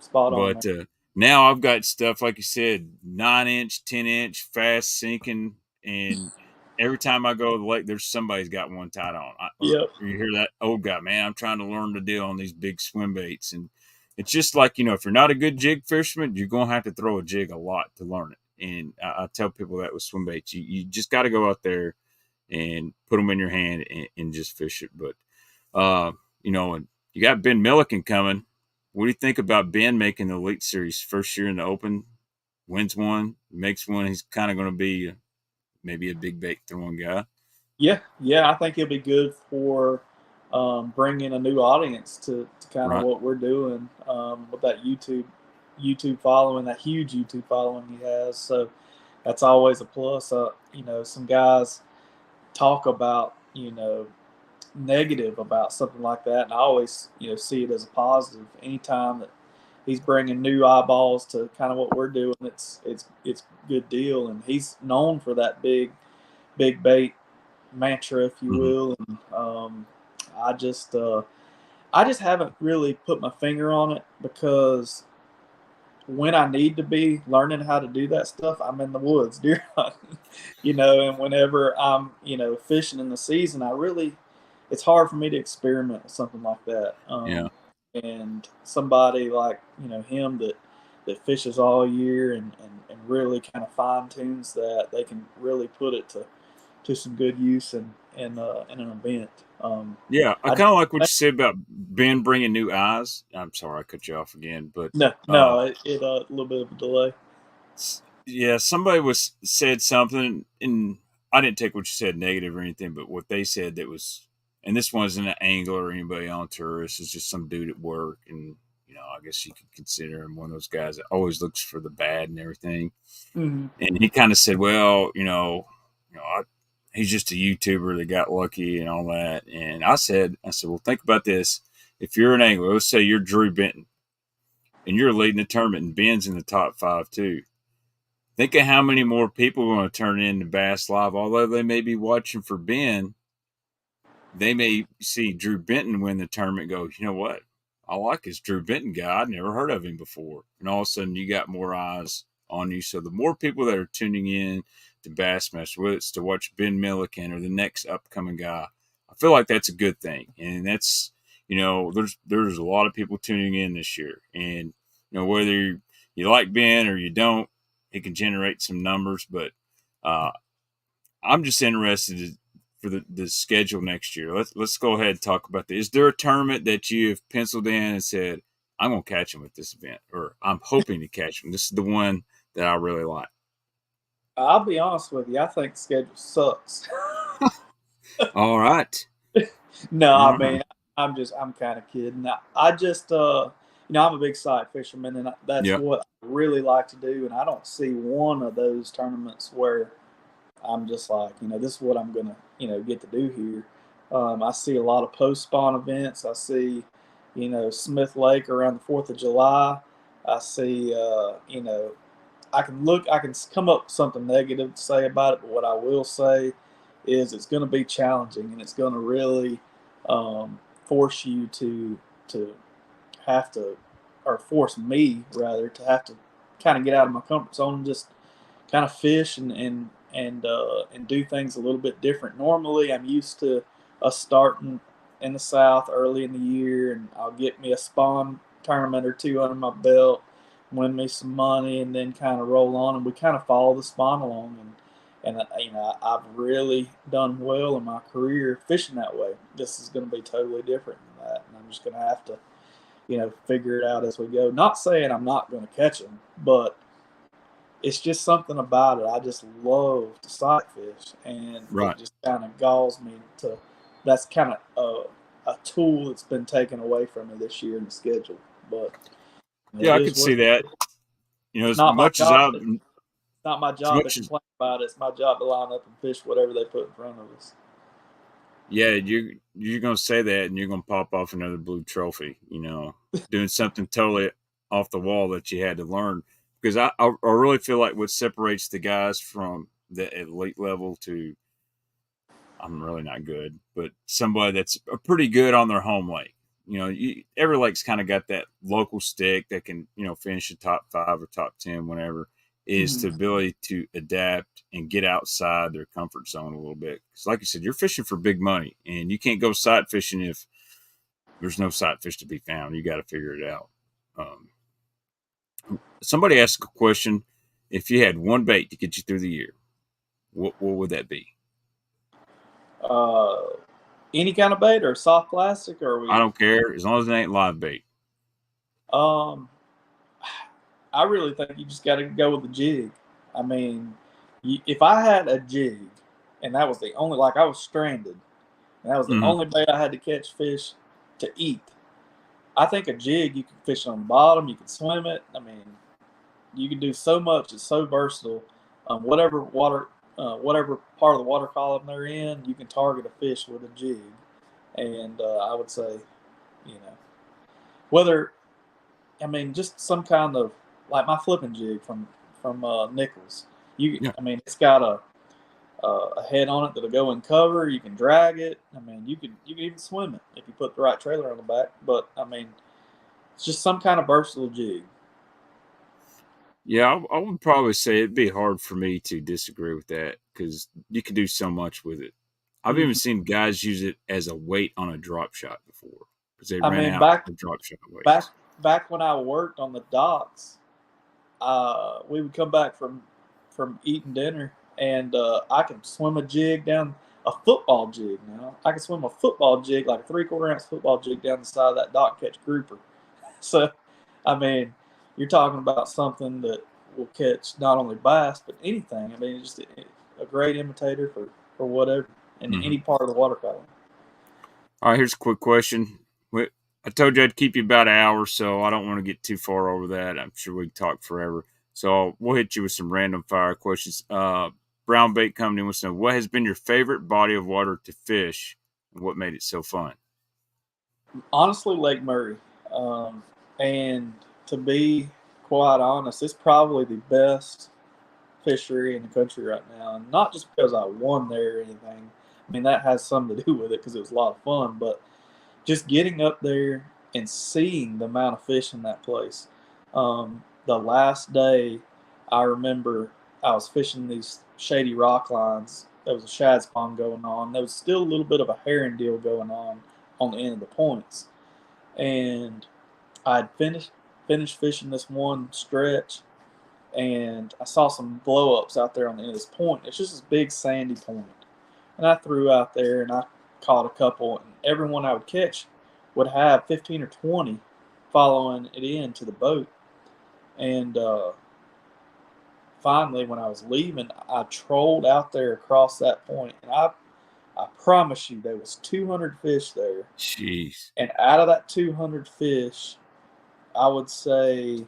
spot on there. But now I've got stuff, like you said, 9-inch, 10-inch, fast sinking. And every time I go to the lake, there's somebody's got one tied on. Or Yep. you hear that old guy, man, I'm trying to learn the deal on these big swim baits. And it's just like, if you're not a good jig fisherman, you're going to have to throw a jig a lot to learn it. And I tell people that with swim baits, you just got to go out there and put them in your hand and just fish it. But You know, and you got Ben Milliken coming. What do you think about Ben making the Elite Series first year in the Open? Wins one, makes one. He's kind of going to be maybe a big bait throwing guy. Yeah, I think it'll be good for bringing a new audience to kind of Right. what we're doing with that YouTube following, that huge YouTube following he has. So that's always a plus. You know, some guys talk about, you know, negative about something like that, and I always, you know, see it as a positive. Anytime that he's bringing new eyeballs to kind of what we're doing, it's a good deal. And he's known for that big bait mantra, if you Mm-hmm. will. And I just uh, I just haven't really put my finger on it, because when I need to be learning how to do that stuff, I'm in the woods deer hunting, you know. And whenever I'm, you know, fishing in the season, it's hard for me to experiment with something like that. Yeah. And somebody like, you know, him that fishes all year and really kind of fine tunes that, they can really put it to some good use in an event. Yeah, I I kind of like what you said about Ben bringing new eyes. I'm sorry I cut you off again, but uh, no, it a little bit of a delay. yeah, somebody was said something, and I didn't take what you said negative or anything, but what they said that was, and this wasn't an angler or anybody on tour. This is just some dude at work, and you know, I guess you could consider him one of those guys that always looks for the bad and everything. Mm-hmm. And he kind of said, "Well, he's just a YouTuber that got lucky and all that." And I said, "Well, think about this. If you're an angler, let's say you're Drew Benton, and you're leading the tournament, and Ben's in the top five too. Think of how many more people are going to turn in to Bass Live. Although they may be watching for Ben, they may see Drew Benton win the tournament. Go, you know what? I like this Drew Benton guy. I'd never heard of him before. And all of a sudden, you got more eyes on you. So the more people that are tuning in to Bassmaster, whether it's to watch Ben Milliken or the next upcoming guy, I feel like that's a good thing. And that's, there's a lot of people tuning in this year. And whether you like Ben or you don't, he can generate some numbers. But uh, I'm just interested for the schedule next year. Let's go ahead and talk about this. Is there a tournament that you've penciled in and said, I'm gonna catch him at this event, or I'm hoping to catch him? This is the one that I really like. I'll be honest with you. I think the schedule sucks. All right. No, All I right. mean, I'm kind of kidding. I just, you know, I'm a big sight fisherman, and that's Yep. what I really like to do. And I don't see one of those tournaments where I'm just like, you know, this is what I'm gonna, you know, get to do here. I see a lot of post spawn events. I see, you know, Smith Lake around the 4th of July. I see, you know, I can come up with something negative to say about it, but what I will say is it's going to be challenging, and it's going to really force you to have to, or force me rather to have to kind of get out of my comfort zone and just kind of fish and do things a little bit different. Normally, I'm used to us starting in the South early in the year, and I'll get me a spawn tournament or two under my belt, win me some money, and then kind of roll on. And we kind of follow the spawn along. And you know, I've really done well in my career fishing that way. This is going to be totally different than that, and I'm just going to have to, you know, figure it out as we go. Not saying I'm not going to catch them, but it's just something about it. I just love to sight fish, and it Right. just kind of galls me to. That's kind of a tool that's been taken away from me this year in the schedule. But Yeah, it I is could what see it that. is. It's As not my much as job. I, It's not my as job to much as complain about it. It's my job to line up and fish whatever they put in front of us. yeah, you're gonna say that, and you're gonna pop off another blue trophy. Doing something totally off the wall that you had to learn. Because I really feel like what separates the guys from the elite level to I'm really not good, but somebody that's pretty good on their home lake. Every lake's kind of got that local stick that can finish the top five or top 10 whenever. Is Mm-hmm. the ability to adapt and get outside their comfort zone a little bit. Because, like you said, you're fishing for big money, and you can't go sight fishing if there's no sight fish to be found. You got to figure it out. Um, Somebody asked a question: if you had one bait to get you through the year, what would that be? Uh, Any kind of bait or soft plastic, or are I we? don't care as long as it ain't live bait. Um, I really think you just got to go with the jig. I mean, if I had a jig, and that was the only, like I was stranded, and that was the Mm-hmm. only bait I had to catch fish to eat. I think a jig, you can fish on the bottom, you can swim it. I mean, you can do so much. It's so versatile. Whatever part of the water column they're in, you can target a fish with a jig. And I would say, you know, whether I mean just some kind of like my flipping jig from Nichols. Yeah. I mean, it's got a head on it that'll go in cover. You can drag it. I mean, you can even swim it if you put the right trailer on the back. But I mean, it's just some kind of versatile jig. Yeah, I would probably say it'd be hard for me to disagree with that because you can do so much with it. I've even Mhm. seen guys use it as a weight on a drop shot before because they I ran mean, out of drop shot back weights. back when I worked on the docks, we would come back from eating dinner, and I could swim a jig down a football jig. Now I could swim a football jig, like a 3/4 ounce football jig, down the side of that dock, catch grouper. So, I mean, you're talking about something that will catch not only bass but anything. I mean, it's just a great imitator for whatever in Hmm. any part of the water column. All right, here's a quick question. I told you I'd keep you about an hour, so I don't want to get too far over that. I'm sure we can talk forever. So we'll hit you with some random fire questions. Brown Bait Company wants to know what has been your favorite body of water to fish and what made it so fun? Honestly, Lake Murray, um, and to be quite honest, it's probably the best fishery in the country right now. And not just because I won there or anything. I mean, that has something to do with it because it was a lot of fun, but just getting up there and seeing the amount of fish in that place. The last day, I remember I was fishing these shady rock lines. There was a shad spawn going on. There was still a little bit of a herring deal going on the end of the points. And I'd finished fishing this one stretch, and I saw some blow ups out there on the end of this point. It's just this big sandy point. And I threw out there and I caught a couple, and everyone I would catch would have 15 or 20 following it in to the boat. And finally, when I was leaving, I trolled out there across that point, and I promise you, there was 200 fish there. Jeez. And out of that 200 fish, I would say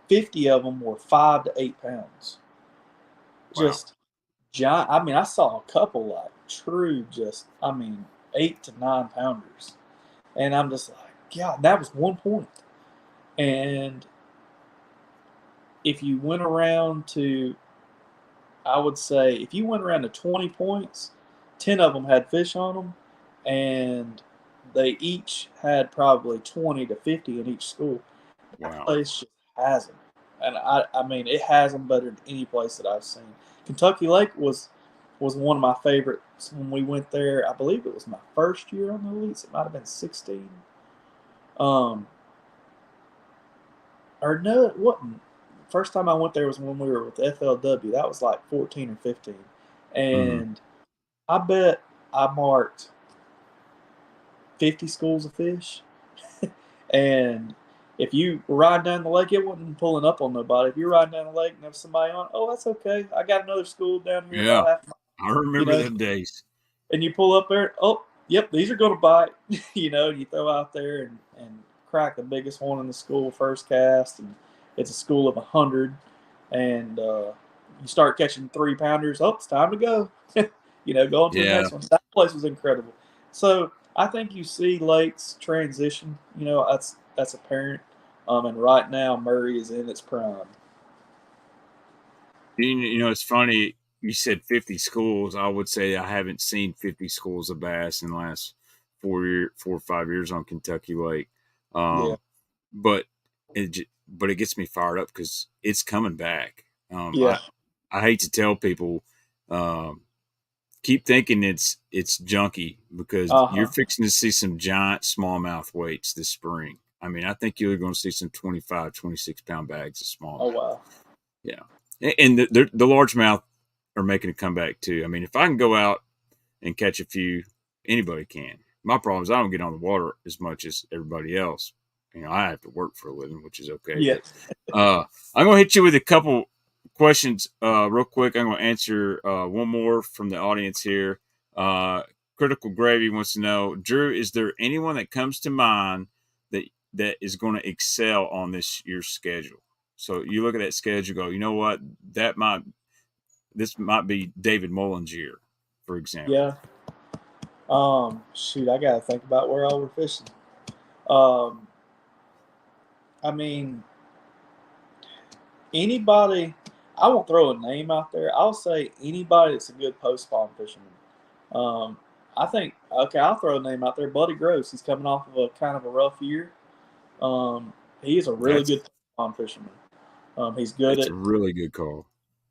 50 of them were 5 to 8 pounds. Wow. Just giant. I mean, I saw a couple like true, just, I mean, 8 to 9 pounders. And I'm just like, God, that was one point. And if you went around to, I would say, if you went around to 20 points, 10 of them had fish on them. And they each had probably 20 to 50 in each school. That Wow. place just has them. And I mean, it has them better than any place that I've seen. Kentucky Lake was one of my favorites when we went there. I believe it was my first year on the Elites. It might have been 16. Um, or no, it wasn't. First time I went there was when we were with FLW. That was like 14 or 15. Mhm. And I bet I marked 50 schools of fish. And if you were riding down the lake, it wasn't pulling up on nobody. If you're riding down the lake and there's somebody on, oh, that's okay. I got another school down here Yeah, about half, I you remember know, them days. and you pull up there, oh, yep, these are going to bite, and you throw out there and crack the biggest one in the school first cast, and it's a school of 100, and you start catching 3 pounders. Oh, it's time to go. Go on to the Yeah. next one. That place was incredible. So I think you see Lake's transition. That's apparent. And right now Murray is in its prime. It's funny. You said 50 schools. I would say I haven't seen 50 schools of bass in the last 4 or 5 years on Kentucky Lake. Yeah, Um, but but it gets me fired up because it's coming back. yeah, I hate to tell people, um, keep thinking it's junky because uh you're huh, fixing to see some giant smallmouth weights this spring. I mean, I think you're going to see some 25, 26 pound bags of oh smallmouth. wow, Yeah. And the largemouth are making a comeback too. I mean, if I can go out and catch a few. Anybody can. My problem is I don't get on the water as much as everybody else. I have to work for a living, which is okay. Yeah. But I'm going to hit you with a couple questions real quick. I'm going to answer one more from the audience here. Critical Gravy wants to know, Drew, is there anyone that comes to mind that is going to excel on this year's schedule? So you look at that schedule, go, you know what, this might be David Mullen's year, for example. Yeah. Shoot, I gotta think about where all we're fishing. Um, I mean, anybody. I won't throw a name out there. I'll say anybody that's a good post spawn fisherman. Um, I think okay. I'll throw a name out there. Buddy Gross. He's coming off of a kind of a rough year. He's a really That's good post spawn fisherman. He's good that's at a really good call.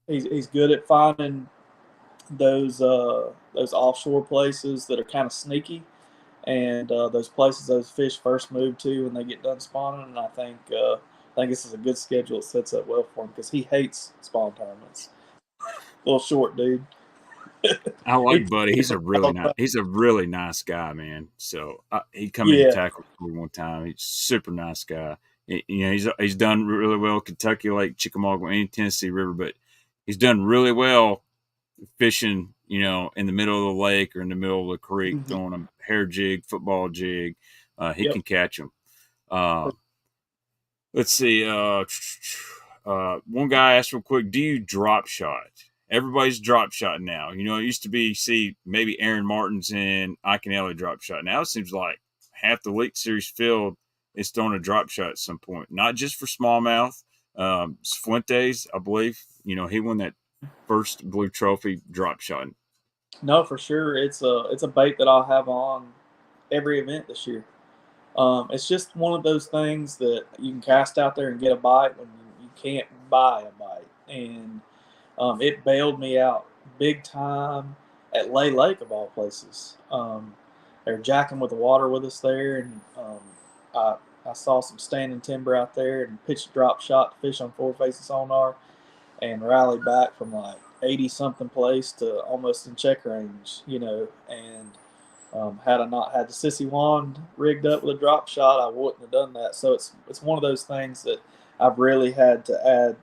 he's good at finding those offshore places that are kind of sneaky, and those places those fish first move to when they get done spawning. And I think this is a good schedule. It sets up well for him because he hates spawn tournaments. Little short dude. I he, like Buddy. He's a really nice guy, man. So he come in and yeah. tackle me one time. He's a super nice guy. He's done really well. Kentucky Lake, Chickamauga, and Tennessee River, but he's done really well fishing. In the middle of the lake or in the middle of the creek, Mm-hmm. throwing a hair jig, football jig. He Yep. can catch them. Let's see. One guy asked real quick, do you drop shot? Everybody's drop shot now. It used to be, maybe Aaron Martin's and Ike and Ellie drop shot. Now it seems like half the Elite Series field is throwing a drop shot at some point, not just for smallmouth. Fuentes, I believe, he won that first blue trophy drop shot. No, for sure. It's a bait that I'll have on every event this year. It's just one of those things that you can cast out there and get a bite when you can't buy a bite. And it bailed me out big time at Lay Lake, of all places. They were jacking with the water with us there, and I saw some standing timber out there and pitched a drop shot to fish on four faces sonar and rallied back from like 80 something place to almost in check range, and had I not had the sissy wand rigged up with a drop shot, I wouldn't have done that. So it's one of those things that I've really had to add,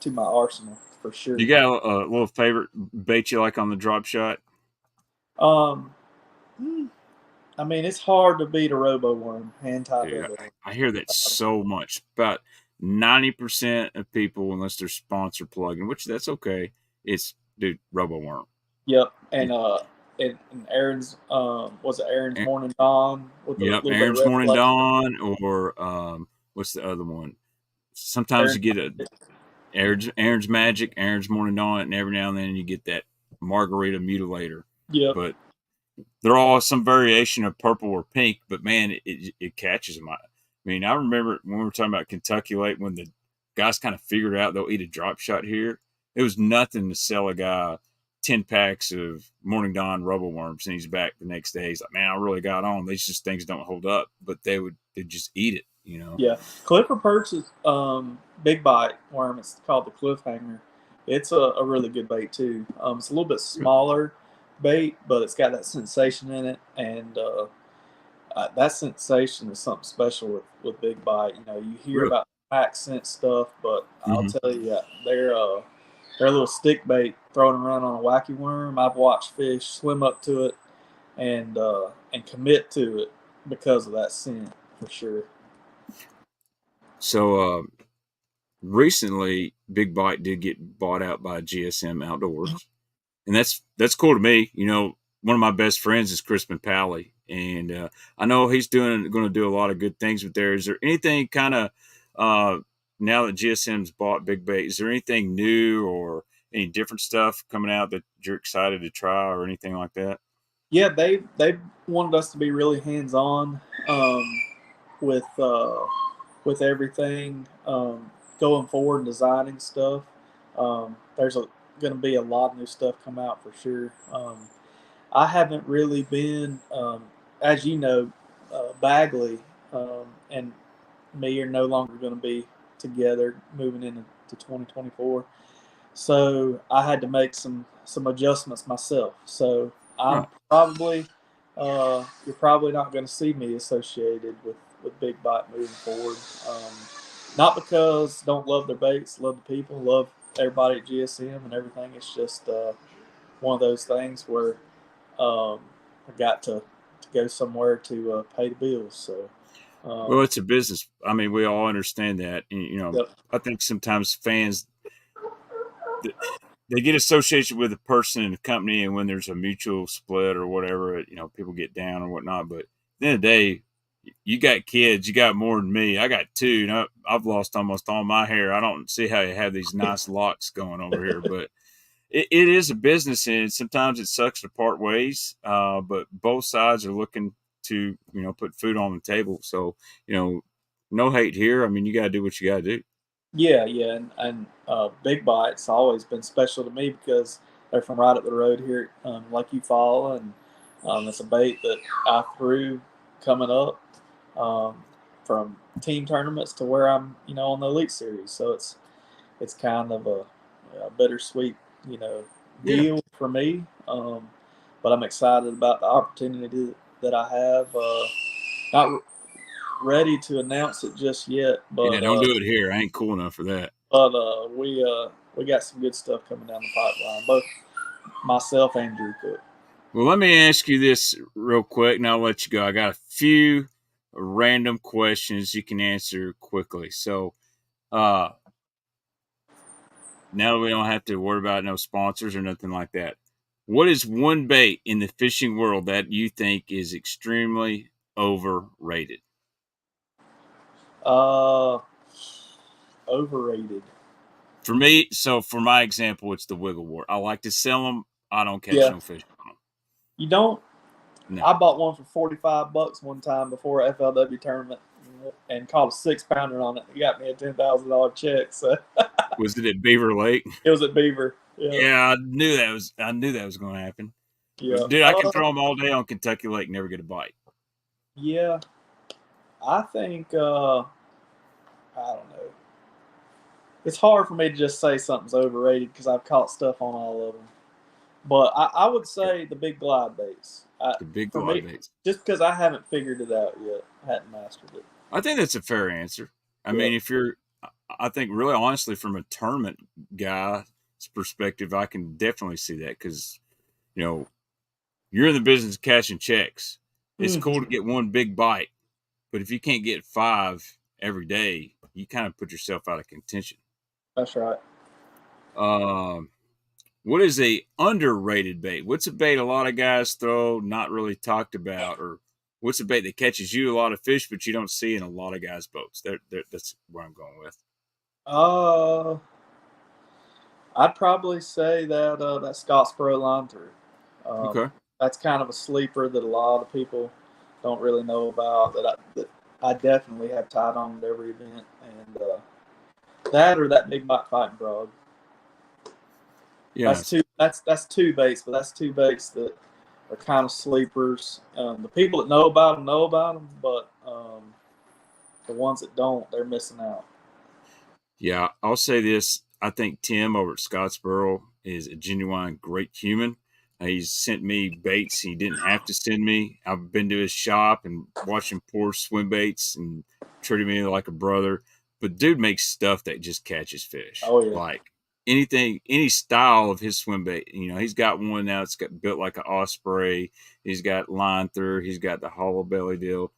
to my arsenal for sure. You got a little favorite bait you like on the drop shot? Um, I mean, it's hard to beat a robo worm, hand tied Dude, robo worm. I hear that so much. About 90% of people, unless they're sponsor plugging, which that's okay, it's robo worm. Yep, and Aaron's was it Aaron's Morning Dawn with a little bit of Aaron's red Morning flesh. Dawn, or what's the other one? Sometimes you get Aaron's Magic, Aaron's Morning Dawn, and every now and then you get that Margarita Mutilator. Yep. But they're all some variation of purple or pink, but man, it catches them. I mean, I remember when we were talking about Kentucky Lake, when the guys kind of figured out they'll eat a drop shot here. It was nothing to sell a guy 10 packs of Morning Dawn rubble worms, and he's back the next day. He's like, man, I really got on. These just things don't hold up, but they'd just eat it, Yeah. Clipper Perch is big bite worm. It's called the cliffhanger. It's a really good bait too. It's a little bit smaller bait, but it's got that sensation in it, and that sensation is something special with big bite. You hear Really? about max scent stuff, but I'll Mm-hmm. tell you, they're a little stick bait thrown around on a wacky worm. I've watched fish swim up to it and commit to it because of that scent for sure. So recently, Big Bite did get bought out by GSM Outdoors, and that's cool to me. One of my best friends is Crispin Pally, and I know he's going to do a lot of good things with there. Is there anything kind of now that GSM's bought Big Bait? Is there anything new or any different stuff coming out that you're excited to try or anything like that? Yeah, they wanted us to be really hands on with with everything going forward and designing stuff. There's going to be a lot of new stuff come out for sure. I haven't really been, as you know, Bagley and me are no longer going to be together moving into 2024. So I had to make some adjustments myself. So I'm Right. probably you're probably not going to see me associated with Big Bite moving forward. Not because don't love their baits, love the people, love everybody at GSM and everything. It's just one of those things where I got to go somewhere to pay the bills. So, Well, um, it's a business. I mean, we all understand that. And, yep. I think sometimes fans they get associated with a person and the company, and when there's a mutual split or whatever, people get down or whatnot. But at the end of the day, you got kids, you got more than me. I got two, and I've lost almost all my hair. I don't see how you have these nice locks going over here, but it is a business, and sometimes it sucks to part ways. But both sides are looking to put food on the table. So no hate here. I mean, you got to do what you got to do. Yeah, yeah, and Big Bite's always been special to me because they're from right up the road here, Lake Fall, and it's a bait that I threw coming up um, from team tournaments to where I'm, on the Elite Series. So it's kind of a bittersweet, Yeah. deal for me. But I'm excited about the opportunity that I have. Not ready to announce it just yet, Yeah, don't do it here. I ain't cool enough for that. but we got some good stuff coming down the pipeline. Both myself and Drew Cook. Well, let me ask you this real quick, and I'll let you go. I got a few random questions you can answer quickly. So, uh, now we don't have to worry about no sponsors or nothing like that. What is one bait in the fishing world that you think is extremely overrated? Uh, Overrated. For me, so for my example, it's the wiggle wart. I like to sell them. I don't catch Yeah, no fish on them. you don't. No. I bought one for $45 one time before a FLW tournament and caught a 6 pounder on it. He got me a $10,000 check. So Was it at Beaver Lake? it was at Beaver. Yeah, Yeah, I knew that was going to happen. yeah. Dude, I can throw them all day on Kentucky Lake, never get a bite. Yeah. I think I don't know. It's hard for me to just say something's overrated because I've caught stuff on all of them. But I would Okay. say the big glide baits. The big For glide me, baits. just because I haven't figured it out yet, I hadn't mastered it. I think that's a fair answer. I Yeah. mean, I think really honestly, from a tournament guy's perspective, I can definitely see that because, you know, you're in the business of cashing checks. It's cool to Mm-hmm. get one big bite, but if you can't get five every day, you kind of put yourself out of contention. That's right. Um, what is a underrated bait? What's a bait a lot of guys throw, not really talked about, or what's a bait that catches you a lot of fish, but you don't see in a lot of guys' boats? That's where I'm going with. Uh, I'd probably say that Scottsboro line through. Um, Okay. that's kind of a sleeper that a lot of people don't really know about. That I definitely have tied on at every event, and that or that big bite fighting frog. Yeah. That's two baits, but that's two baits that are kind of sleepers. The people that know about them, but the ones that don't, they're missing out. Yeah. I'll say this. I think Tim over at Scottsboro is a genuine great human. He's sent me baits he didn't have to send me. I've been to his shop and watched him pour swim baits and treated me like a brother. But dude makes stuff that just catches fish. Oh yeah. Like anything, any style of his swim bait. He's got one now. It's got built like an osprey. He's got line through. He's got the hollow belly deal,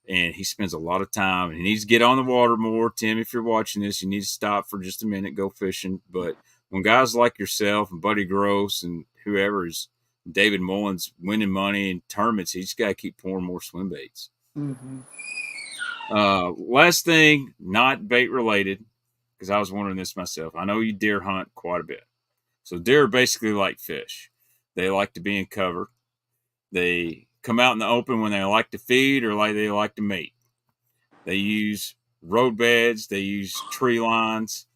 and he spends a lot of time. And he needs to get on the water more. Tim, if you're watching this, you need to stop for just a minute, go fishing. But when guys like yourself and Buddy Gross and whoever is David Mullins winning money in tournaments, he's got to keep pouring more swim baits. Mm-hmm. Last thing, not bait related, because I was wondering this myself. I know you deer hunt quite a bit. So deer are basically like fish. They like to be in cover. They come out in the open when they like to feed or like they like to mate. They use road beds. They use tree lines.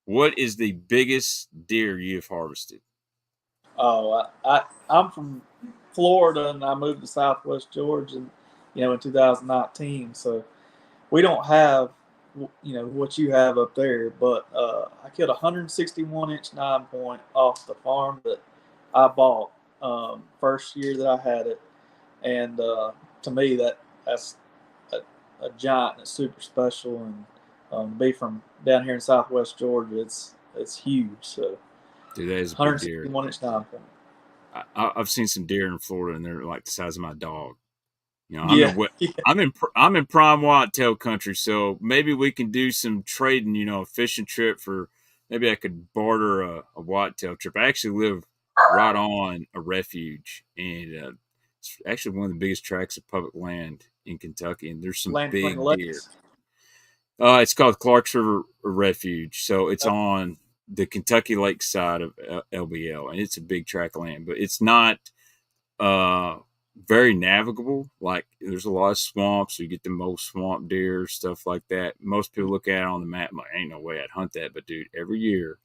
What is the biggest deer you've harvested? Oh, I'm from Florida and I moved to Southwest Georgia, in 2019. So we don't have, what you have up there. But I killed a 161-inch 9 point off the farm that I bought. first year that I had it, and to me that's a giant and it's super special. And to be from down here in Southwest Georgia, it's huge. So Dude, that is a big deer. 161-inch 9-point. I've seen some deer in Florida, and they're like the size of my dog. You know, Yeah, yeah. I'm in prime whitetail country, so maybe we can do some trading. You know, a fishing trip for maybe I could barter a whitetail trip. I actually live right on a refuge, and it's actually one of the biggest tracts of public land in Kentucky, and there's some Land between the big deer. lakes. It's called Clark's River Refuge, so it's Okay. on the Kentucky Lake side of LBL, and it's a big tract of land, but it's not uh, very navigable. Like there's a lot of swamps, so you get the most swamp deer, stuff like that. Most people look at it on the map, like, ain't no way I'd hunt that. But dude, every year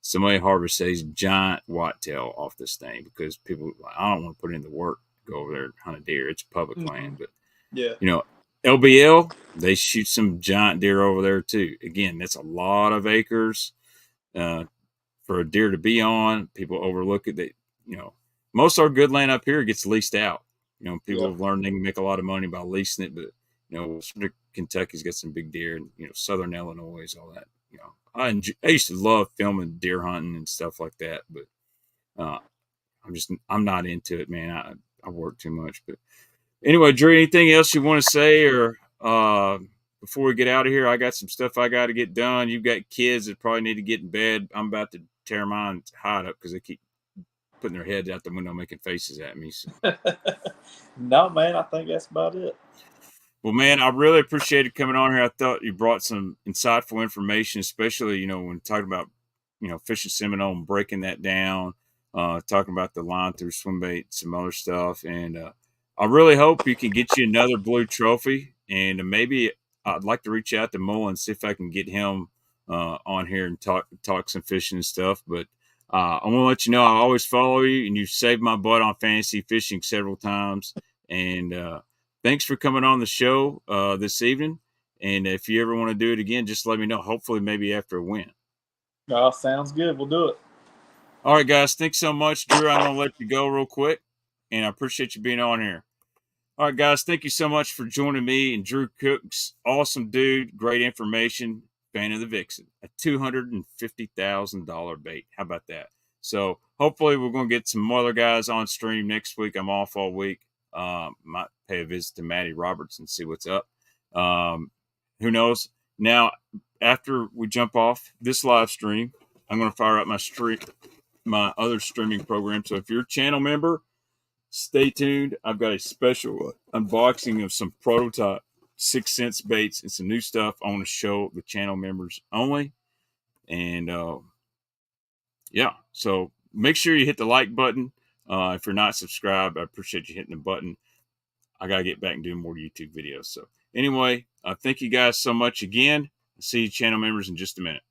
somebody harvests these giant whitetail off this thing because people like, I don't want to put in the work to go over there and hunt a deer. It's public Mm-hmm. land, but Yeah. you know, LBL, they shoot some giant deer over there too. Again, that's a lot of acres uh, for a deer to be on. People overlook it. They, you know, most of our good land up here gets leased out. You know, people Yeah. have learned they can make a lot of money by leasing it, but you know, Kentucky's got some big deer, and you know, Southern Illinois, all that. You know, I used to love filming deer hunting and stuff like that, but uh, I'm not into it, man. I work too much, but anyway, Drew, anything else you want to say, or before we get out of here? I got some stuff I got to get done. You've got kids that probably need to get in bed. I'm about to tear mine hide up because they keep putting their heads out the window making faces at me. So. No, man, I think that's about it. Well, man, I really appreciated coming on here. I thought you brought some insightful information, especially, you know, when talking about, you know, fishing Seminole and breaking that down, talking about the line through swim bait, some other stuff. And I really hope you can get you another blue trophy. And maybe I'd like to reach out to Mullen and see if I can get him on here and talk some fishing and stuff. But I want to let you know I always follow you, and you've saved my butt on fantasy fishing several times. And thanks for coming on the show this evening. And if you ever want to do it again, just let me know. Hopefully, maybe after a win. Oh, sounds good. We'll do it. All right, guys. Thanks so much, Drew. I'm going to let you go real quick, and I appreciate you being on here. All right, guys. Thank you so much for joining me and Drew Cooks. Awesome dude. Great information. Fan of the Vixen. A $250,000 bait. How about that? So hopefully we're going to get some other guys on stream next week. I'm off all week. Might pay a visit to Maddie Roberts and see what's up. Who knows? Now, after we jump off this live stream, I'm going to fire up my other streaming program. So if you're a channel member, stay tuned. I've got a special unboxing of some prototype 6 cents baits and some new stuff I want to show the channel members only. And yeah, so make sure you hit the like button. If you're not subscribed, I appreciate you hitting the button. I got to get back and do more YouTube videos. So anyway, thank you guys so much again. See you channel members in just a minute.